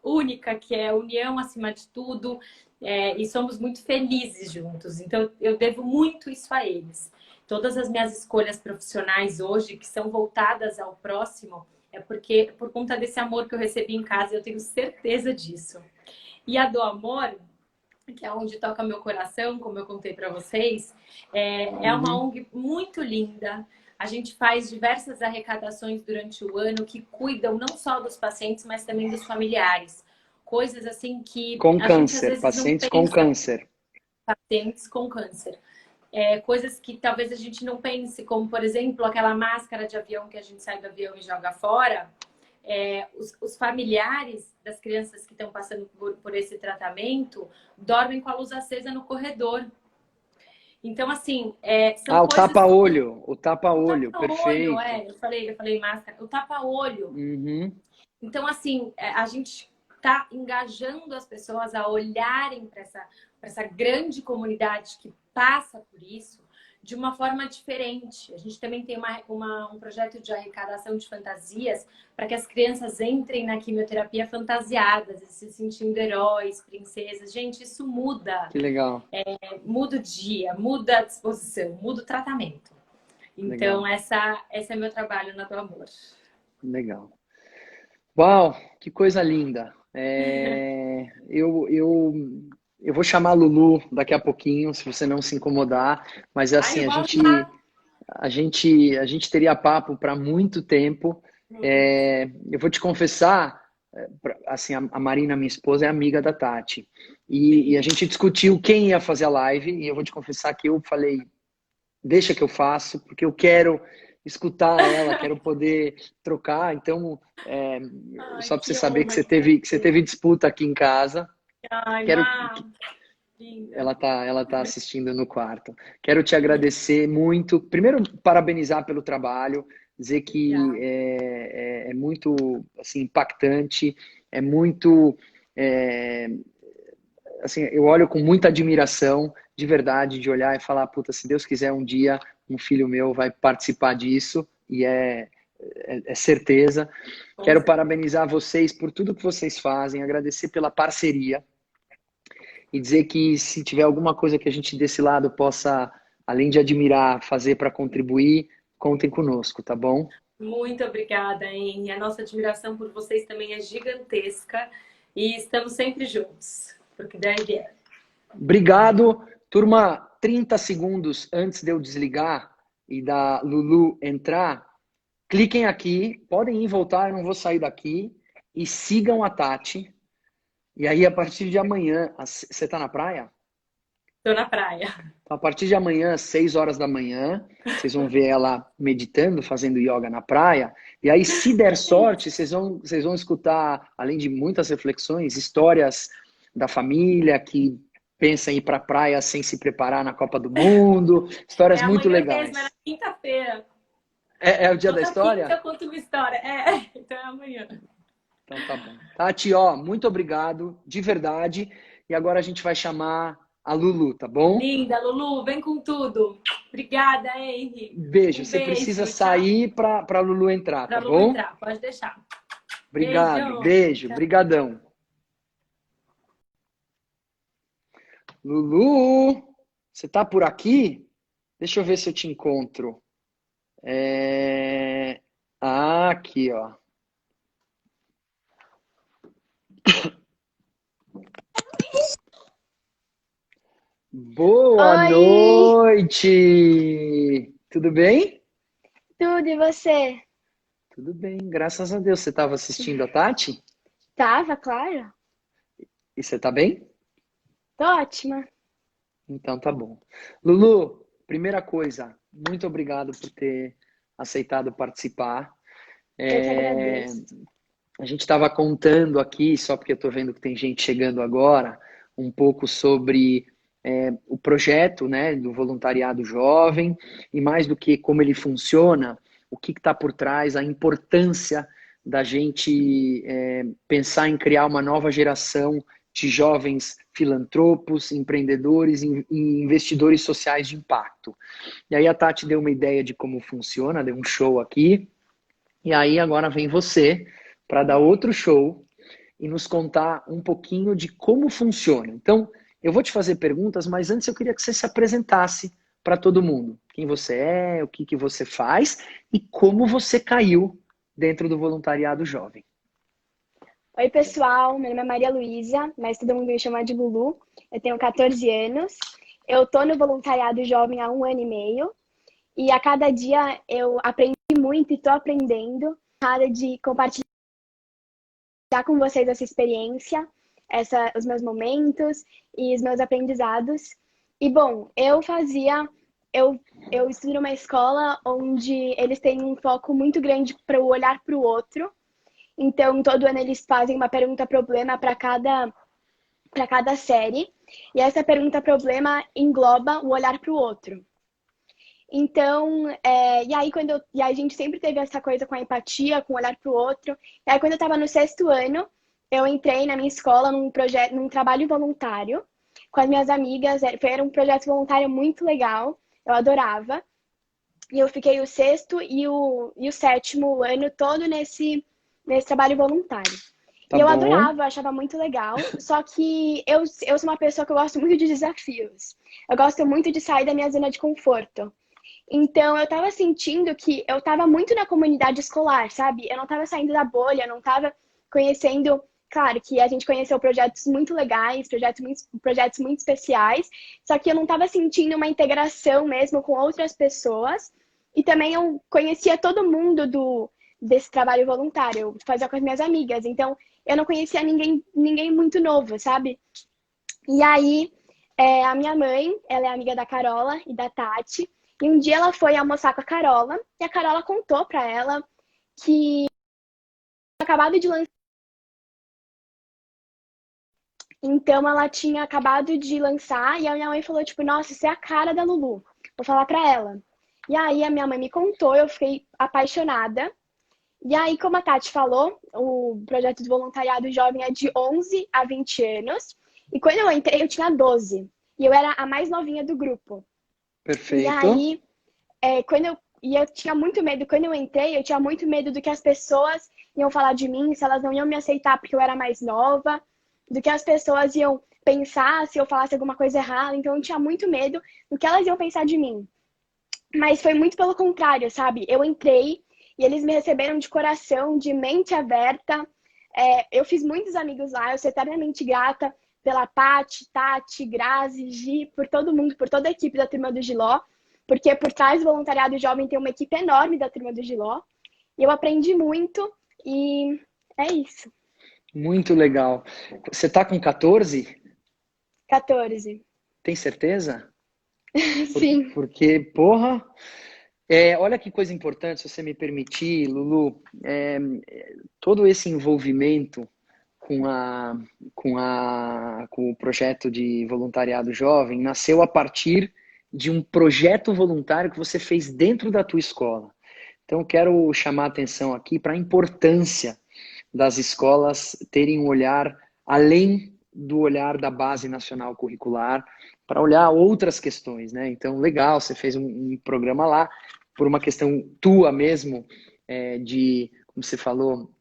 única, que é união acima de tudo, e somos muito felizes juntos. Então eu devo muito isso a eles. Todas as minhas escolhas profissionais hoje, que são voltadas ao próximo, é porque por conta desse amor que eu recebi em casa, eu tenho certeza disso. E a do amor que é onde toca meu coração, como eu contei para vocês, é uma Uhum. ONG muito linda. A gente faz diversas arrecadações durante o ano que cuidam não só dos pacientes, mas também dos familiares. Coisas assim que Com a gente às câncer, vezes não pacientes com pensa, câncer. pacientes com câncer. Coisas que talvez a gente não pense, como por exemplo aquela máscara de avião que a gente sai do avião e joga fora. Os familiares das crianças que estão passando por esse tratamento dormem com a luz acesa no corredor. Então, assim, são Ah, o coisas que... tapa-olho, o O tapa-olho, tapa-olho, perfeito. eu falei máscara, o tapa-olho. Uhum. Então, assim, a gente está engajando as pessoas a olharem para essa grande comunidade que passa por isso de uma forma diferente. A gente também tem um projeto de arrecadação de fantasias para que as crianças entrem na quimioterapia fantasiadas, se sentindo heróis, princesas. Gente, isso muda. Que legal, Muda o dia, muda a disposição, muda o tratamento. Então, legal, esse é meu trabalho na Do Amor. legal. Uau, que coisa linda. Eu vou chamar a Lulu daqui a pouquinho, se você não se incomodar, mas é Ai, assim, eu vou amar. a gente teria papo para muito tempo. Eu vou te confessar, assim, a Marina, minha esposa, é amiga da Tati. E a Sim. gente discutiu quem ia fazer a live, e eu vou te confessar que eu falei, deixa que eu faço, porque eu quero escutar ela, quero poder trocar. Então, Ai, só para você que saber honra, que que você prazer. teve disputa aqui em casa. Ai, Quero, Má, linda. ela tá assistindo no quarto. Quero te agradecer muito. Primeiro, parabenizar pelo trabalho, dizer que Obrigada. é muito assim, impactante, é muito. é, assim, eu olho com muita admiração, de verdade, de olhar e falar, puta, se Deus quiser um dia um filho meu vai participar disso, e é certeza. Com Quero certeza. parabenizar vocês por tudo que vocês fazem, agradecer pela parceria e dizer que se tiver alguma coisa que a gente desse lado possa, além de admirar, fazer para contribuir, contem conosco, tá bom? Muito obrigada, hein? E a nossa admiração por vocês também é gigantesca. E estamos sempre juntos, porque daí vier. Obrigado. Turma, 30 segundos antes de eu desligar e da Lulu entrar, cliquem aqui, podem ir voltar, eu não vou sair daqui, e sigam a Tati. E aí, a partir de amanhã, você tá na praia? Estou na praia. Então, a partir de amanhã, às 6 horas da manhã, vocês vão ver ela meditando, fazendo yoga na praia. E aí, se der sorte, vocês vão escutar, além de muitas reflexões, histórias da família que pensa em ir para a praia sem se preparar na Copa do Mundo, É histórias muito amanhã mesmo, é na legais. quinta-feira. É o dia da Toda quinta história? eu conto uma história. Então é amanhã. Então tá bom. Tati, ó, muito obrigado, de verdade. E agora a gente vai chamar a Lulu, tá bom? Linda, Lulu, vem com tudo. Obrigada, Henry. Beijo. Um Você precisa beijo, tchau. sair para Lulu entrar, Pra tá Lulu bom? entrar, pode deixar. Obrigado. Beijo. Beijo. Tchau. Brigadão. Lulu, você tá por aqui? Deixa eu ver se eu te encontro. Aqui, ó. Boa Oi, noite! Tudo bem? tudo e você? Tudo bem, graças a Deus. Você estava assistindo a Tati? Tava, claro. E você tá bem? Tô ótima. Então tá bom. Lulu, primeira coisa, muito obrigado por ter aceitado participar. Eu que É, agradeço. a gente estava contando aqui, só porque eu estou vendo que tem gente chegando agora, um pouco sobre o projeto, né, do voluntariado jovem e mais do que como ele funciona, o que está por trás, a importância da gente pensar em criar uma nova geração de jovens filantropos, empreendedores e investidores sociais de impacto. E aí a Tati deu uma ideia de como funciona, deu um show aqui, e aí agora vem você para dar outro show e nos contar um pouquinho de como funciona. Então, eu vou te fazer perguntas, mas antes eu queria que você se apresentasse para todo mundo. Quem você é, o que, que você faz e como você caiu dentro do voluntariado jovem. Oi, pessoal. Meu nome é Maria Luísa, mas todo mundo me chama de Lulu. Eu tenho 14 anos. Eu tô no voluntariado jovem há 1 ano e meio. E a cada dia eu aprendi muito e tô aprendendo. Nada de compartilhar com vocês essa experiência, os meus momentos e os meus aprendizados. E, bom, eu estudo numa escola onde eles têm um foco muito grande para o olhar para o outro. Então, todo ano eles fazem uma pergunta-problema para cada série. E essa pergunta-problema engloba o olhar para o outro. Então, e aí a gente sempre teve essa coisa com a empatia, com o olhar para o outro. E aí, quando eu estava no 6º ano, eu entrei na minha escola num trabalho voluntário com as minhas amigas. Era um projeto voluntário muito legal, eu adorava. E eu fiquei o 6º e o 7º ano todo nesse trabalho voluntário. Tá E eu bom? adorava, eu achava muito legal. Só que eu sou uma pessoa que eu gosto muito de desafios. Eu gosto muito de sair da minha zona de conforto. Então, eu tava sentindo que eu tava muito na comunidade escolar, sabe? Eu não tava saindo da bolha, eu não tava conhecendo. Claro que a gente conheceu projetos muito legais, projetos muito especiais, só que eu não tava sentindo uma integração mesmo com outras pessoas. E também eu conhecia todo mundo desse trabalho voluntário, eu fazia com as minhas amigas. Então, eu não conhecia ninguém muito novo, sabe? E aí, a minha mãe, ela é amiga da Carola e da Tati. E um dia ela foi almoçar com a Carola e a Carola contou pra ela que acabado de lançar. Então ela tinha acabado de lançar e a minha mãe falou, tipo, nossa, isso é a cara da Lulu. Vou falar pra ela. E aí a minha mãe me contou, eu fiquei apaixonada. E aí, como a Tati falou, o projeto de voluntariado jovem é de 11 a 20 anos. E quando eu entrei, eu tinha 12. E eu era a mais novinha do grupo. E Perfeito. aí, eu tinha muito medo, quando eu entrei, eu tinha muito medo do que as pessoas iam falar de mim, se elas não iam me aceitar porque eu era mais nova, do que as pessoas iam pensar se eu falasse alguma coisa errada. Então, eu tinha muito medo do que elas iam pensar de mim. Mas foi muito pelo contrário, sabe? Eu entrei e eles me receberam de coração, de mente aberta. Eu fiz muitos amigos lá, eu sou eternamente grata pela Paty, Tati, Grazi, Gi, por todo mundo, por toda a equipe da Turma do Giló, porque por trás do voluntariado jovem tem uma equipe enorme da Turma do Giló. E eu aprendi muito e é isso. Muito legal. Você tá com 14? 14. Tem certeza? Sim. Porque, porra, olha que coisa importante, se você me permitir, Lulu, todo esse envolvimento com o projeto de voluntariado jovem nasceu a partir de um projeto voluntário que você fez dentro da tua escola. Então, eu quero chamar a atenção aqui para a importância das escolas terem um olhar além do olhar da base nacional curricular, para olhar outras questões, né? Então, legal, você fez um programa lá, por uma questão tua mesmo, de, como você falou,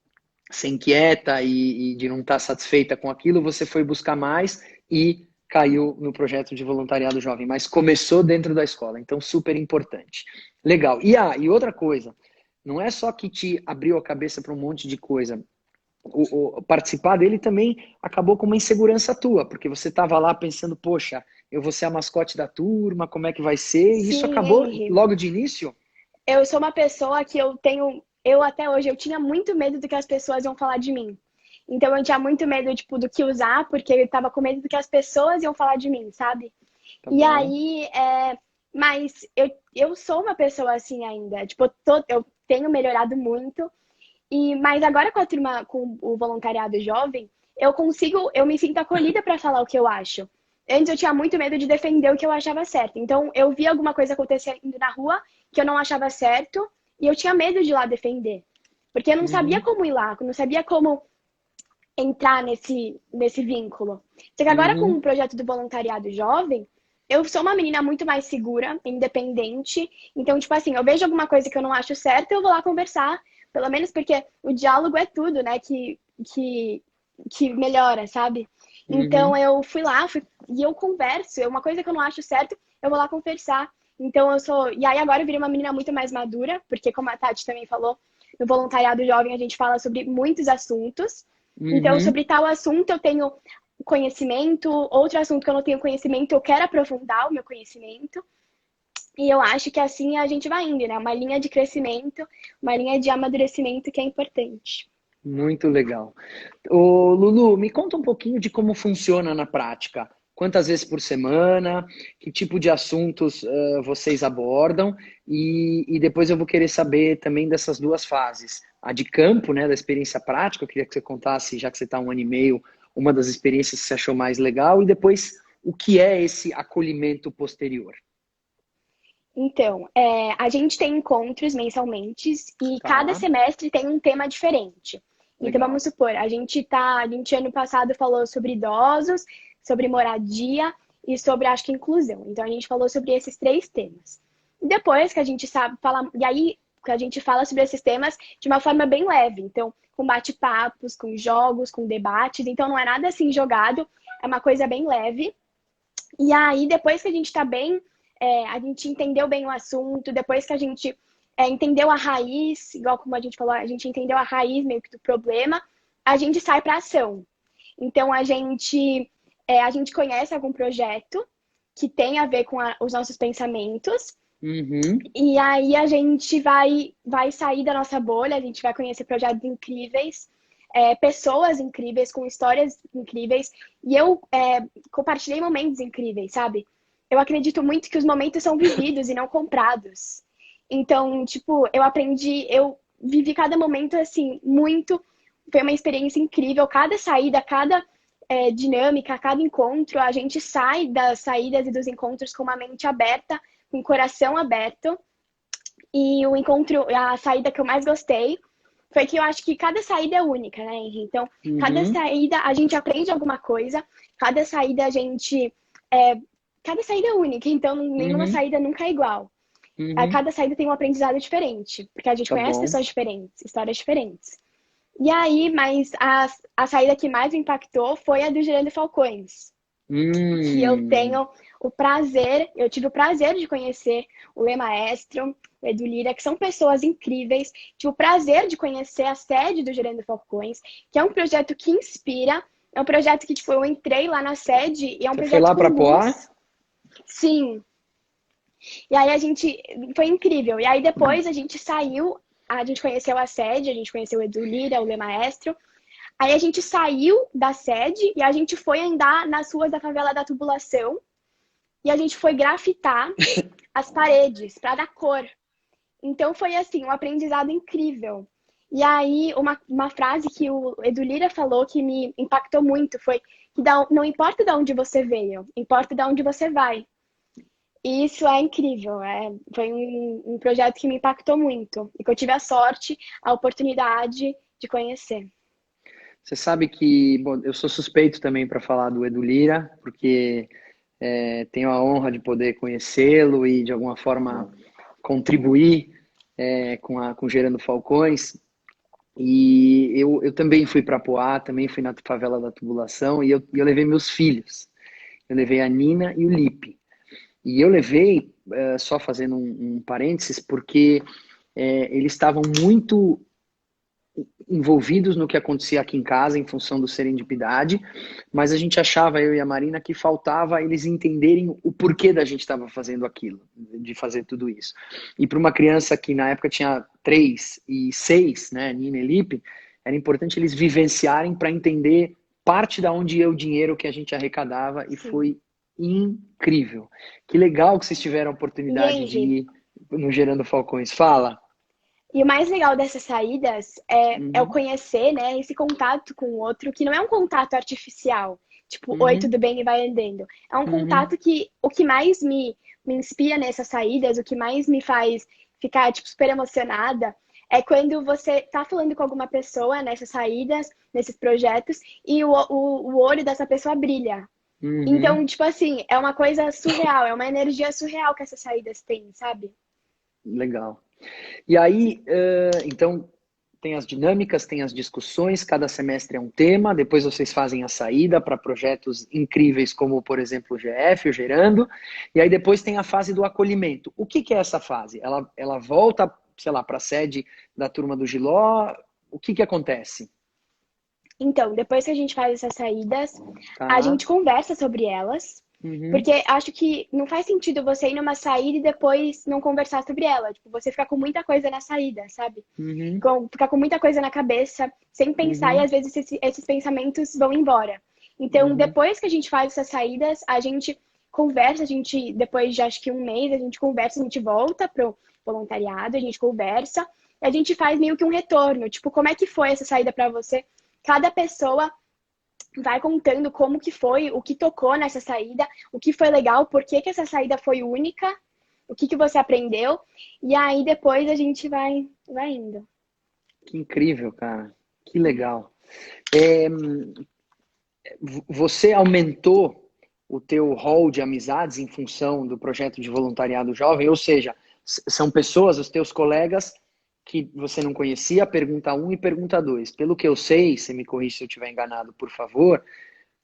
ser inquieta e de não estar satisfeita com aquilo, você foi buscar mais e caiu no projeto de voluntariado jovem, mas começou dentro da escola, então super importante. Legal. E outra coisa, não é só que te abriu a cabeça para um monte de coisa, participar dele também acabou com uma insegurança tua, porque você estava lá pensando, poxa, eu vou ser a mascote da turma, como é que vai ser? E isso Sim, acabou Henry. logo de início? Eu sou uma pessoa que eu até hoje, eu tinha muito medo do que as pessoas iam falar de mim. Então eu tinha muito medo, tipo, do que usar, porque eu tava com medo do que as pessoas iam falar de mim, sabe? Tá E bom. aí, mas eu sou uma pessoa assim ainda. Tipo, eu tenho melhorado muito. Mas agora com a turma, com o voluntariado jovem, eu me sinto acolhida para falar o que eu acho. Antes eu tinha muito medo de defender o que eu achava certo. Então eu via alguma coisa acontecendo na rua que eu não achava certo e eu tinha medo de ir lá defender. Porque eu não sabia Uhum, como ir lá, eu não sabia como entrar nesse vínculo. Só que agora com o uhum, projeto do voluntariado jovem, eu sou uma menina muito mais segura, independente. Então, tipo assim, eu vejo alguma coisa que eu não acho certa, eu vou lá conversar. Pelo menos porque o diálogo é tudo, né? Que melhora, sabe? Então uhum. eu fui lá e eu converso. Uma coisa que eu não acho certo, eu vou lá conversar. Então eu sou. E aí agora eu virei uma menina muito mais madura, porque como a Tati também falou, no voluntariado jovem a gente fala sobre muitos assuntos. Então, Uhum. sobre tal assunto eu tenho conhecimento, outro assunto que eu não tenho conhecimento, eu quero aprofundar o meu conhecimento. E eu acho que assim a gente vai indo, né? Uma linha de crescimento, uma linha de amadurecimento que é importante. Muito legal. Ô, Lulu, me conta um pouquinho de como funciona na prática. Quantas vezes por semana? Que tipo de assuntos vocês abordam? E depois eu vou querer saber também dessas duas fases. A de campo, né, da experiência prática. Eu queria que você contasse, já que você está um ano e meio, uma das experiências que você achou mais legal. E depois, o que é esse acolhimento posterior? Então, a gente tem encontros mensalmente e cada Tá, semestre tem um tema diferente. Então, legal. vamos supor, a gente ano passado falou sobre idosos, sobre moradia e sobre, acho que, inclusão. Então, a gente falou sobre esses três temas. E depois que a gente sabe falar, e aí que a gente fala sobre esses temas de uma forma bem leve. Então, com bate-papos, com jogos, com debates. Então, não é nada assim jogado, é uma coisa bem leve. E aí, depois que a gente está bem, a gente entendeu bem o assunto, depois que a gente entendeu a raiz, igual como a gente falou, a gente entendeu a raiz meio que do problema, a gente sai para ação. Então, a gente conhece algum projeto que tem a ver com os nossos pensamentos, Uhum. e aí a gente vai sair da nossa bolha, a gente vai conhecer projetos incríveis, pessoas incríveis, com histórias incríveis. E eu compartilhei momentos incríveis, sabe? Eu acredito muito que os momentos são vividos e não comprados. Então, tipo, eu vivi cada momento assim, muito. Foi uma experiência incrível. Cada saída, cada dinâmica, cada encontro, a gente sai das saídas e dos encontros com uma mente aberta, com o coração aberto. E a saída que eu mais gostei foi que eu acho que cada saída é única, né, Henry? Então, cada Uhum. saída a gente aprende alguma coisa, cada saída a gente. É, cada saída é única, então nenhuma Uhum. saída nunca é igual. Uhum. Cada saída tem um aprendizado diferente, porque a gente Tá conhece bom. pessoas diferentes, histórias diferentes. E aí, mas a saída que mais me impactou foi a do Gerando Falcões, que Hum. eu tive o prazer de conhecer o Lê Maestro, o Edu Lira, que são pessoas incríveis. Tive o prazer de conhecer a sede do Gerando Falcões, que é um projeto que inspira. É um projeto que, tipo, eu entrei lá na sede e é um Você foi projeto lá com para Poá? luz. Sim. E aí a gente. Foi incrível. E aí depois a gente saiu, a gente conheceu a sede, a gente conheceu o Edu Lira, o Lê Maestro. Aí a gente saiu da sede e a gente foi andar nas ruas da favela da Tubulação e a gente foi grafitar as paredes para dar cor. Então foi assim, um aprendizado incrível. E aí, uma frase que o Edu Lira falou que me impactou muito foi que não importa de onde você veio, importa de onde você vai. E isso é incrível. Foi um projeto que me impactou muito e que eu tive a sorte, a oportunidade de conhecer. Você sabe que, bom, eu sou suspeito também para falar do Edu Lira, porque tenho a honra de poder conhecê-lo e de alguma forma contribuir com Gerando Falcões. E eu também fui para Poá, também fui na favela da Tubulação e eu levei meus filhos. Eu levei a Nina e o Lipe. E eu levei, só fazendo um parênteses, porque eles estavam muito envolvidos no que acontecia aqui em casa em função do Serendipidade, mas a gente achava, eu e a Marina, que faltava eles entenderem o porquê da gente estava fazendo aquilo, de fazer tudo isso. E para uma criança que na época tinha 3 e 6, né, Nina e Lipe, era importante eles vivenciarem para entender parte da onde ia o dinheiro que a gente arrecadava e Sim. foi incrível. Que legal que vocês tiveram a E oportunidade de Henry, ir no Gerando Falcões. Fala. e o mais legal dessas saídas é o Uhum, conhecer, né, esse contato com o outro, que não é um contato artificial, tipo, oi, uhum, tudo bem e vai andando. É um uhum. contato que o que mais me inspira nessas saídas, o que mais me faz ficar, tipo, super emocionada, é quando você tá falando com alguma pessoa nessas saídas, nesses projetos, e o olho dessa pessoa brilha. Então, Uhum, tipo assim, é uma coisa surreal, é uma energia surreal que essas saídas têm, sabe? legal. E aí, então, tem as dinâmicas, tem as discussões, cada semestre é um tema, depois vocês fazem a saída para projetos incríveis, como, por exemplo, o GF, o Gerando, e aí depois tem a fase do acolhimento. O que é essa fase? Ela volta, sei lá, para a sede da turma do Giló, o que acontece? Então, depois que a gente faz essas saídas, a Tá. gente conversa sobre elas. Uhum. Porque acho que não faz sentido você ir numa saída e depois não conversar sobre ela. Tipo, você fica com muita coisa na saída, sabe? Uhum. Ficar com muita coisa na cabeça, sem pensar, e Uhum. às vezes esses pensamentos vão embora. Então, Uhum. depois que a gente faz essas saídas, a gente conversa, a gente, depois de acho que um mês, a gente conversa, a gente volta pro voluntariado, a gente conversa, e a gente faz meio que um retorno. Tipo, como é que foi essa saída para você? Cada pessoa vai contando como que foi, o que tocou nessa saída, o que foi legal, por que que essa saída foi única, o que que você aprendeu, e aí depois a gente vai indo. Que incrível, cara. Que legal. É, você aumentou o teu hall de amizades em função do projeto de voluntariado jovem? Ou seja, são pessoas, os teus colegas, que você não conhecia, pergunta um e pergunta dois. Pelo que eu sei, você me corrige se eu estiver enganado, por favor,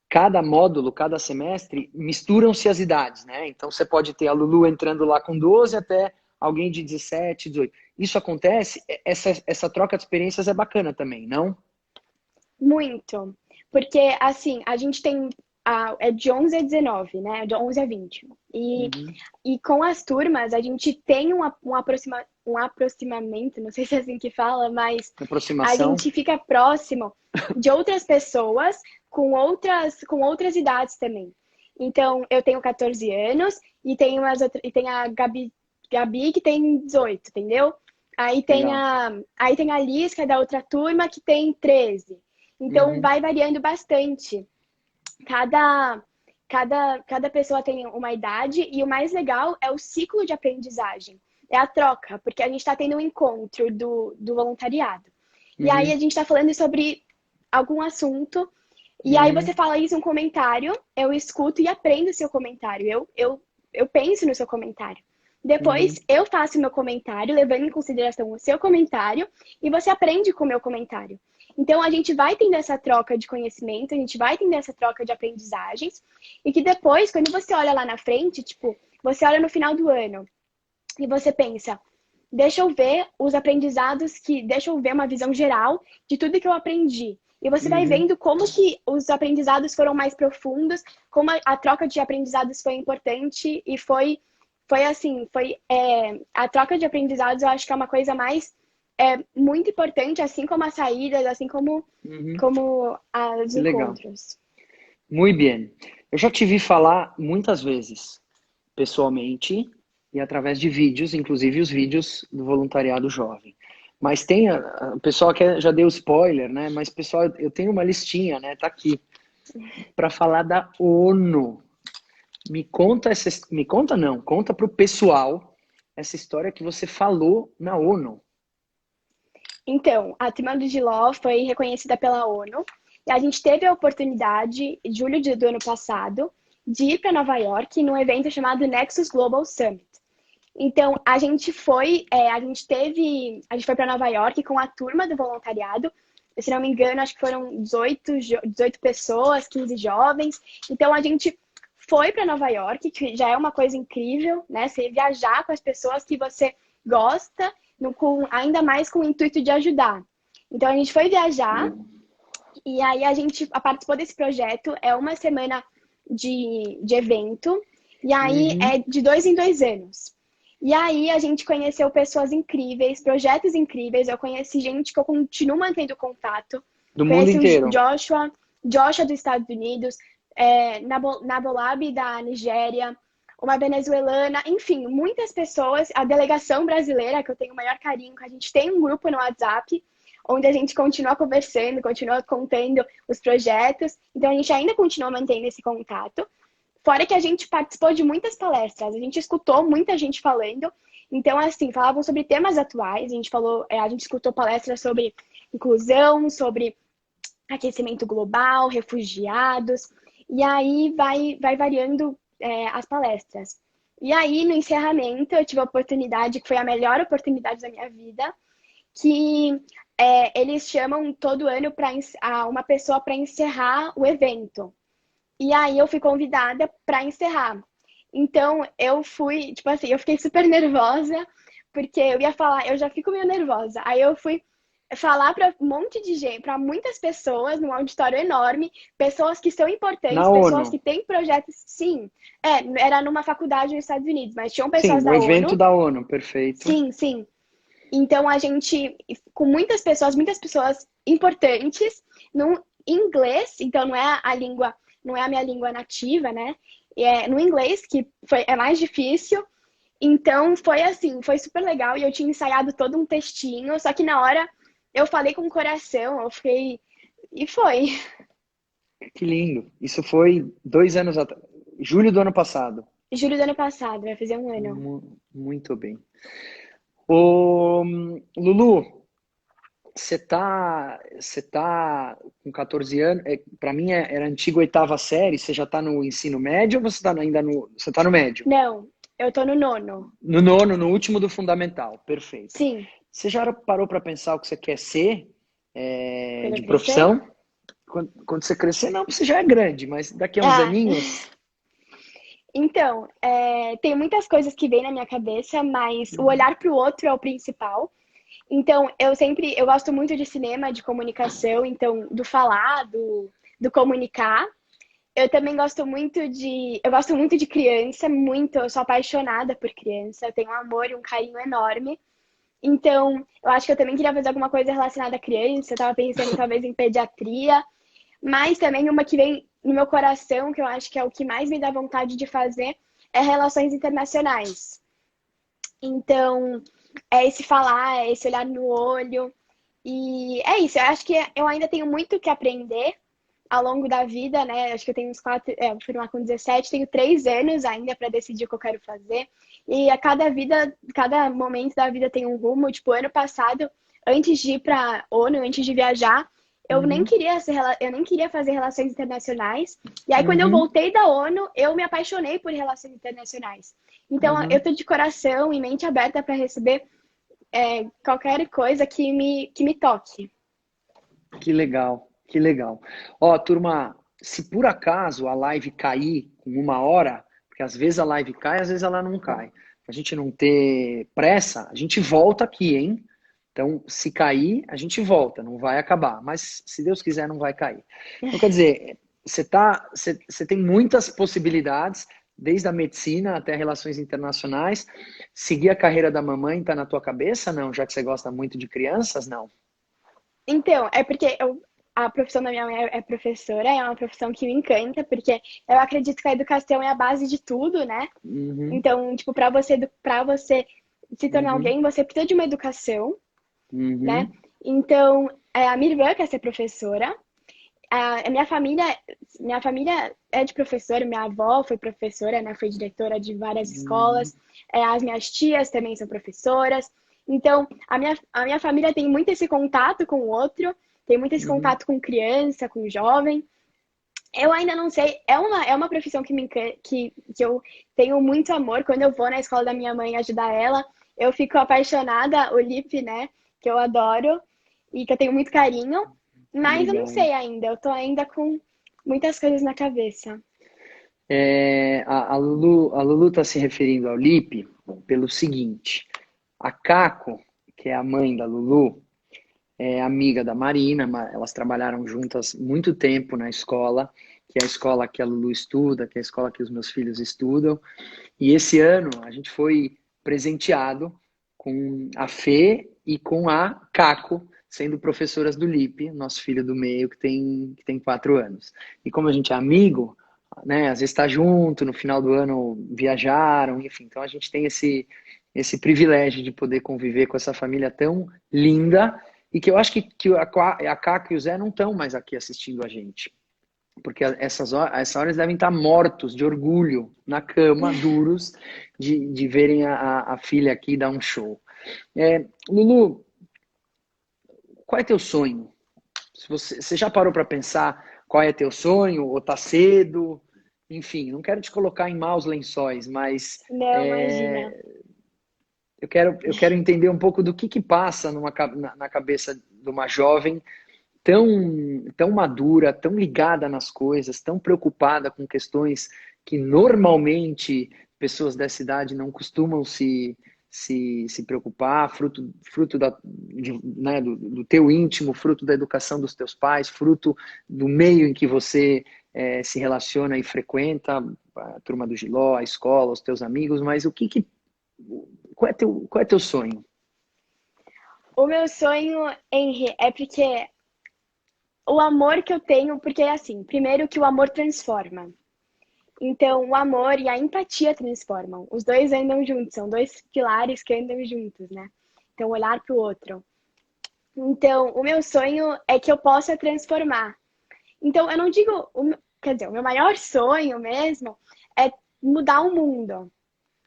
cada módulo, cada semestre, misturam-se as idades, né? Então você pode ter a Lulu entrando lá com 12 até alguém de 17, 18. Isso acontece? Essa troca de experiências é bacana também, não? Muito. Porque, assim, a gente tem. É de 11 a 19, né? De 11 a 20. Uhum. E com as turmas, a gente tem um aproximamento, não sei se é assim que fala, mas a Aproximação. gente fica próximo de outras pessoas com outras idades também. Então, eu tenho 14 anos e tem a Gabi que tem 18, entendeu? Legal. Aí tem a Liz, que é da outra turma, que tem 13. Então, Uhum. vai variando bastante. Cada, cada pessoa tem uma idade e o mais legal é o ciclo de aprendizagem. É a troca, porque a gente está tendo um encontro do voluntariado. E aí Uhum. a gente está falando sobre algum assunto, e aí Uhum. você fala isso em um comentário, eu escuto e aprendo o seu comentário. Eu penso no seu comentário. Depois Uhum. eu faço o meu comentário, levando em consideração o seu comentário, e você aprende com o meu comentário. Então a gente vai tendo essa troca de conhecimento, a gente vai tendo essa troca de aprendizagens, e que depois, quando você olha lá na frente, tipo, você olha no final do ano e você pensa, deixa eu ver os aprendizados deixa eu ver uma visão geral de tudo que eu aprendi. E você vai Uhum. vendo como que os aprendizados foram mais profundos, como a troca de aprendizados foi importante e foi assim, a troca de aprendizados eu acho que é uma coisa mais muito importante, assim como as saídas, assim Uhum. como os Que legal. encontros. Muito bem. Eu já te vi falar muitas vezes, pessoalmente e através de vídeos, inclusive os vídeos do voluntariado jovem. Mas tem o pessoal que já deu spoiler, né? Mas pessoal, eu tenho uma listinha, né? Tá aqui para falar da ONU. Me conta não, conta pro pessoal essa história que você falou na ONU. Então, a Turma do Giló foi reconhecida pela ONU e a gente teve a oportunidade, em julho do ano passado, de ir para Nova York num evento chamado Nexus Global Summit. Então, a gente foi para Nova York com a turma do voluntariado. Se não me engano, acho que foram 18 pessoas, 15 jovens. Então, a gente foi para Nova York, que já é uma coisa incrível, né? Você viajar com as pessoas que você gosta, ainda mais com o intuito de ajudar. Então, a gente foi viajar e aí a gente participou desse projeto. É uma semana de evento e aí é Uhum. de 2 em 2 anos. E aí a gente conheceu pessoas incríveis, projetos incríveis. Eu conheci gente que eu continuo mantendo contato. Do mundo Conheci o inteiro. Joshua dos Estados Unidos, Nabolab da Nigéria, uma venezuelana, enfim, muitas pessoas. A delegação brasileira, que eu tenho o maior carinho, a gente tem um grupo no WhatsApp, onde a gente continua conversando, continua contando os projetos. Então a gente ainda continua mantendo esse contato. Fora que a gente participou de muitas palestras, a gente escutou muita gente falando. Então, assim, falavam sobre temas atuais. A gente escutou palestras sobre inclusão, sobre aquecimento global, refugiados. E aí vai variando as palestras. E aí, no encerramento, eu tive a oportunidade, que foi a melhor oportunidade da minha vida, que eles chamam todo ano uma pessoa para encerrar o evento. E aí eu fui convidada para encerrar. Então eu fui, tipo assim, eu fiquei super nervosa, porque eu ia falar, eu já fico meio nervosa. Aí eu fui falar para um monte de gente, para muitas pessoas, num auditório enorme, pessoas que são Na importantes, pessoas ONU. que têm projetos. Sim, era numa faculdade nos Estados Unidos, mas tinham Sim, pessoas no da evento ONU. da ONU, perfeito. Sim, sim. Então a gente, com muitas pessoas importantes, no inglês, então não é a língua, não é a minha língua nativa, né? No inglês, que é mais difícil. Então foi assim, foi super legal e eu tinha ensaiado todo um textinho, só que na hora eu falei com o coração, eu fiquei. E foi. Que lindo. Isso foi 2 anos atrás. Julho do ano passado. Julho do ano passado, vai fazer um ano. Muito bem. Ô, Lulu, você tá com 14 anos, para mim era antiga oitava série, você já está no ensino médio ou você está ainda você tá no médio? Não, eu tô no nono. No nono, no último do fundamental, perfeito. Sim, Você já parou para pensar o que você quer ser quando eu de crescer. profissão? Quando você crescer, não, você já é grande, mas daqui a uns Ah, aninhos. então, tem muitas coisas que vêm na minha cabeça, mas o Uhum. olhar para o outro é o principal. Então, eu gosto muito de cinema, de comunicação, então, do falar, do comunicar. Eu gosto muito de criança, muito, eu sou apaixonada por criança, eu tenho um amor e um carinho enorme. Então, eu acho que eu também queria fazer alguma coisa relacionada à criança, eu tava pensando talvez em pediatria, mas também uma que vem no meu coração, que eu acho que é o que mais me dá vontade de fazer, é relações internacionais. Então, é esse falar, é esse olhar no olho. E é isso, eu acho que eu ainda tenho muito que aprender ao longo da vida, né? Acho que eu tenho uns vou formar com 17, tenho 3 anos ainda para decidir o que eu quero fazer. E a cada momento da vida tem um rumo. Tipo, ano passado, antes de ir para ONU, antes de viajar, Uhum. eu nem queria fazer relações internacionais. E aí, quando eu Uhum. voltei da ONU, eu me apaixonei por relações internacionais. Então, eu Uhum. tô de coração e mente aberta para receber qualquer coisa que me toque. Que legal, que legal. Ó, turma, se por acaso a live cair com 1 hora, porque às vezes a live cai, às vezes ela não cai. Pra gente não ter pressa, a gente volta aqui, hein? Então, se cair, a gente volta, não vai acabar. Mas se Deus quiser, não vai cair. Então, quer dizer, você tem muitas possibilidades, desde a medicina até relações internacionais. Seguir a carreira da mamãe está na tua cabeça, não? Já que você gosta muito de crianças, não? Então, é porque a profissão da minha mãe é professora, é uma profissão que me encanta, porque eu acredito que a educação é a base de tudo, né? Uhum, Então, tipo, para você se tornar uhum. alguém, você precisa de uma educação, né? Uhum, Então, a minha irmã quer ser professora, a minha família é de professora, minha avó foi professora, né? Foi diretora de várias uhum, escolas, as minhas tias também são professoras. Então, a minha família tem muito esse contato com o outro, tem muito esse uhum. contato com criança, com jovem. Eu ainda não sei, é uma profissão que eu tenho muito amor. Quando eu vou na escola da minha mãe ajudar ela, eu fico apaixonada, o Lipe, né? Que eu adoro e que eu tenho muito carinho. Mas eu não Legal. sei ainda, eu tô ainda com muitas coisas na cabeça. A Lulu está se referindo ao Lipe pelo seguinte: a Caco, que é a mãe da Lulu, é amiga da Marina, elas trabalharam juntas muito tempo na escola, que é a escola que a Lulu estuda, que é a escola que os meus filhos estudam. E esse ano a gente foi presenteado com a Fê e com a Caco, sendo professoras do Lipe, nosso filho do meio, que tem 4 anos. E como a gente é amigo, né, às vezes está junto, no final do ano viajaram, enfim, então a gente tem esse privilégio de poder conviver com essa família tão linda e que eu acho que a Caco e o Zé não estão mais aqui assistindo a gente. Porque essa hora eles devem estar mortos de orgulho, na cama, duros, de verem a filha aqui dar um show. Lulu, qual é teu sonho? Se você já parou para pensar qual é teu sonho, ou tá cedo? Enfim, não quero te colocar em maus lençóis, mas Não, imagina. é, eu quero entender um pouco do que passa na cabeça de uma jovem tão, tão madura, tão ligada nas coisas, tão preocupada com questões que normalmente pessoas dessa idade não costumam se preocupar, fruto né, do teu íntimo, fruto da educação dos teus pais, fruto do meio em que você se relaciona e frequenta, a turma do Giló, a escola, os teus amigos, mas qual é teu sonho? O meu sonho, Henry, é porque o amor que eu tenho, porque é assim, primeiro que o amor transforma. Então, o amor e a empatia transformam. Os dois andam juntos, são dois pilares que andam juntos, né? Então, olhar para o outro. Então, o meu sonho é que eu possa transformar. Então, eu não digo, quer dizer, o meu maior sonho mesmo é mudar o mundo,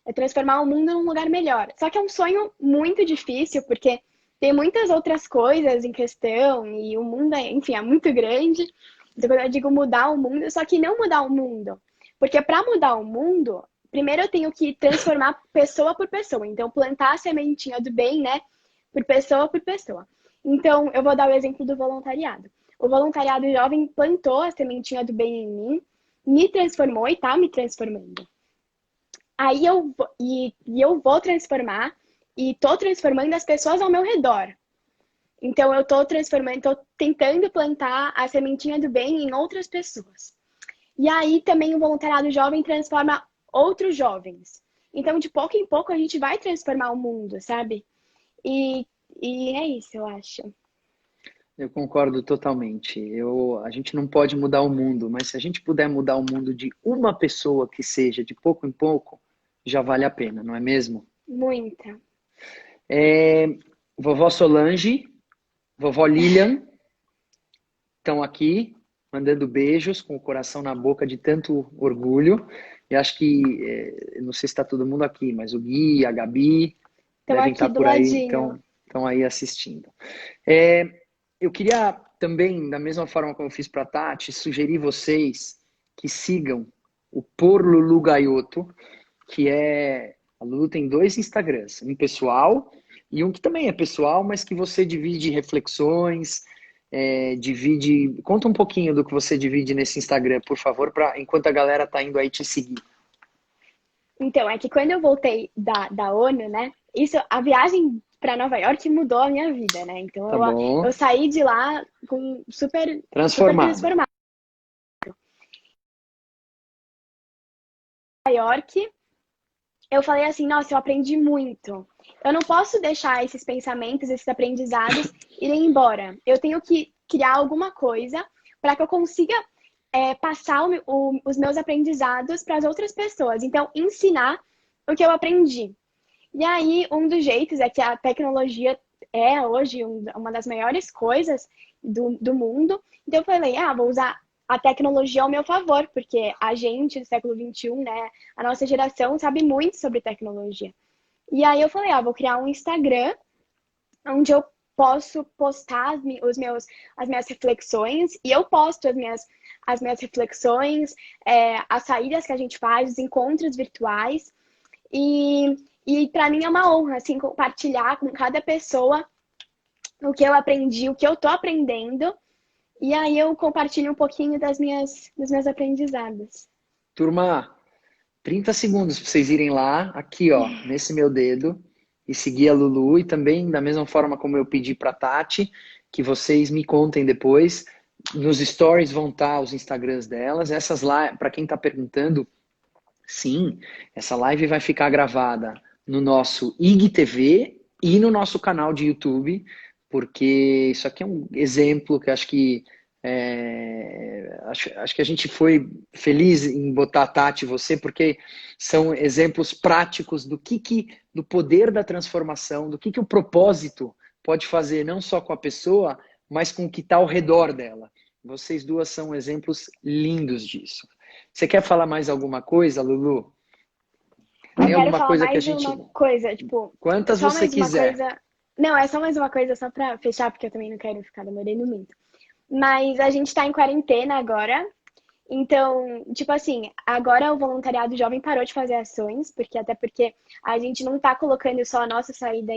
é transformar o mundo num lugar melhor. Só que é um sonho muito difícil, porque tem muitas outras coisas em questão e o mundo, enfim, é muito grande. Então, quando eu digo mudar o mundo, só que não mudar o mundo. Porque para mudar o mundo, primeiro eu tenho que transformar pessoa por pessoa. Então, plantar a sementinha do bem, né? Por pessoa por pessoa. Então, eu vou dar o exemplo do voluntariado. O voluntariado jovem plantou a sementinha do bem em mim, me transformou e tá me transformando. Aí eu vou transformar e tô transformando as pessoas ao meu redor. Então, eu tô transformando, tô tentando plantar a sementinha do bem em outras pessoas. E aí também o voluntariado jovem transforma outros jovens. Então, de pouco em pouco, a gente vai transformar o mundo, sabe? E é isso, eu acho. Eu concordo totalmente. A gente não pode mudar o mundo, mas se a gente puder mudar o mundo de uma pessoa que seja, de pouco em pouco, já vale a pena, não é mesmo? Muita. Vovó Solange, vovó Lilian estão aqui, mandando beijos com o coração na boca de tanto orgulho. E acho que, não sei se está todo mundo aqui, mas o Gui, a Gabi Estão devem aqui estar do por aí, ladinho. estão aí assistindo. Eu queria também, da mesma forma como eu fiz para a Tati, sugerir vocês que sigam o Por Lulu Gaioto, que a Lulu tem 2 Instagrams, um pessoal e um que também é pessoal, mas que você divide reflexões, conta um pouquinho do que você divide nesse Instagram, por favor, enquanto a galera tá indo aí te seguir. Então, é que quando eu voltei da ONU, né? A viagem para Nova York mudou a minha vida, né? Então, Tá eu bom? saí de lá com super Transformada. transformada. Nova York, eu falei assim, nossa, eu aprendi muito. Eu não posso deixar esses pensamentos, esses aprendizados irem embora. Eu tenho que criar alguma coisa para que eu consiga passar os meus aprendizados para as outras pessoas. Então, ensinar o que eu aprendi. E aí, um dos jeitos é que a tecnologia é hoje uma das maiores coisas do mundo. Então, eu falei, vou usar a tecnologia ao meu favor, porque a gente do século XXI, né, a nossa geração sabe muito sobre tecnologia. E aí eu falei, vou criar um Instagram onde eu posso postar as minhas reflexões e eu posto as minhas reflexões, as saídas que a gente faz, os encontros virtuais. E para mim é uma honra, assim, compartilhar com cada pessoa o que eu aprendi, o que eu tô aprendendo. E aí eu compartilho um pouquinho dos meus aprendizados. Turma, 30 segundos para vocês irem lá, aqui ó, nesse meu dedo, e seguir a Lulu, e também da mesma forma como eu pedi para Tati, que vocês me contem depois. Nos stories vão estar os Instagrams delas. Essas lá, para quem está perguntando, sim, essa live vai ficar gravada no nosso IGTV e no nosso canal de YouTube, porque isso aqui é um exemplo que acho que acho que a gente foi feliz em botar a Tati e você, porque são exemplos práticos do poder da transformação, do que o propósito pode fazer, não só com a pessoa, mas com o que está ao redor dela. Vocês duas são exemplos lindos disso. Você quer falar mais alguma coisa, Lulu? Eu Tem quero alguma falar coisa que a mais gente... uma coisa, tipo, Quantas só você mais uma quiser. coisa. Não, é só mais uma coisa, só pra fechar, porque eu também não quero ficar demorando muito. Mas a gente tá em quarentena agora. Então, tipo assim, agora o voluntariado jovem parou de fazer ações, até porque a gente não tá colocando só a nossa saída,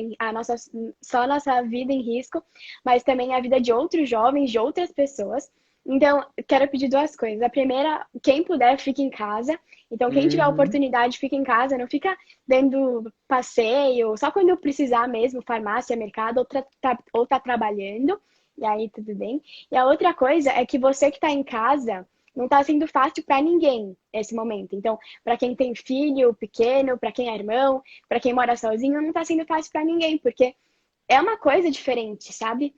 só a nossa vida em risco, mas também a vida de outros jovens, de outras pessoas. Então, eu quero pedir duas coisas. A primeira, quem puder, fique em casa. Então, quem tiver a Uhum. oportunidade, fica em casa, não fica dando passeio, só quando precisar mesmo, farmácia, mercado, ou tá trabalhando, e aí tudo bem. E a outra coisa é que você que tá em casa, não tá sendo fácil para ninguém esse momento. Então, para quem tem filho pequeno, para quem é irmão, para quem mora sozinho, não tá sendo fácil para ninguém, porque é uma coisa diferente, sabe?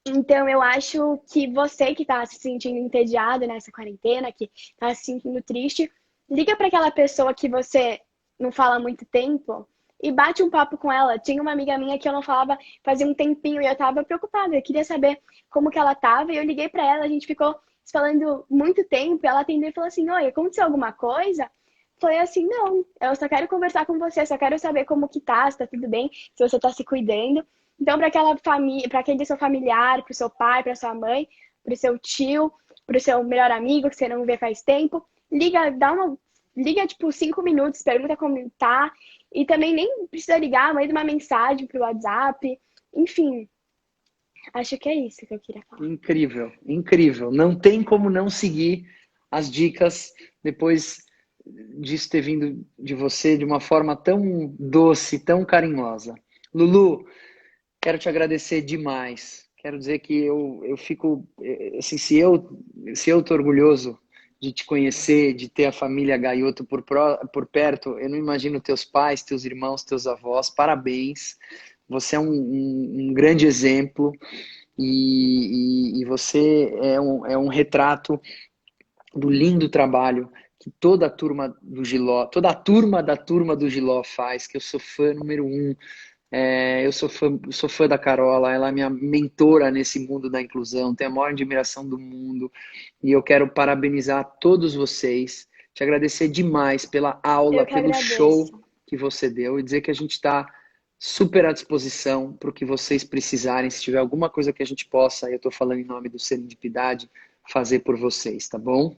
Então, eu acho que você que está se sentindo entediado nessa quarentena, que está se sentindo triste, liga para aquela pessoa que você não fala há muito tempo e bate um papo com ela. Tinha uma amiga minha que eu não falava fazia um tempinho e eu estava preocupada. Eu queria saber como que ela estava e eu liguei para ela. A gente ficou se falando muito tempo. Ela atendeu e falou assim: Oi, aconteceu alguma coisa? Foi assim: Não, eu só quero conversar com você, só quero saber como que tá, se tá tudo bem, se você tá se cuidando. Então, para aquela família, para aquele seu familiar, para o seu pai, para sua mãe, para o seu tio, para o seu melhor amigo que você não vê faz tempo, liga tipo 5 minutos, pergunta como tá, e também nem precisa ligar, manda uma mensagem pro WhatsApp, enfim, acho que é isso que eu queria falar. Incrível, incrível. Não tem como não seguir as dicas depois disso ter vindo de você de uma forma tão doce, tão carinhosa. Lulu, quero te agradecer demais. Quero dizer que eu fico, assim, se eu tô orgulhoso de te conhecer, de ter a família Gaioto por perto, eu não imagino teus pais, teus irmãos, teus avós. Parabéns. Você é um grande exemplo e você é um retrato do lindo trabalho que toda a turma do Giló, toda a turma do Giló faz, que eu sou fã número um. Eu sou fã da Carola, ela é minha mentora nesse mundo da inclusão, tenho a maior admiração do mundo e eu quero parabenizar todos vocês, te agradecer demais pela aula, Eu que pelo show agradeço. que você deu e dizer que a gente está super à disposição para o que vocês precisarem. Se tiver alguma coisa que a gente possa, eu estou falando em nome do Serendipidade, fazer por vocês, tá bom?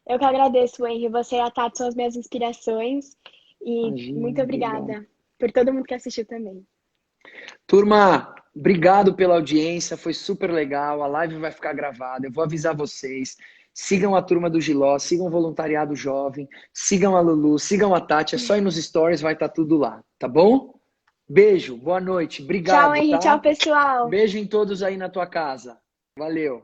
Eu que agradeço, Henry. Você e a Tati são as minhas inspirações. E muito Imagina, obrigado. obrigada por todo mundo que assistiu também. Turma, obrigado pela audiência, foi super legal. A live vai ficar gravada. Eu vou avisar vocês. Sigam a turma do Giló, sigam o Voluntariado Jovem, sigam a Lulu, sigam a Tati. É só ir nos stories, vai estar tudo lá, tá bom? Beijo, boa noite, Tchau, obrigado, Henry. Tchau, tá? pessoal. Beijo em todos aí na tua casa. Valeu.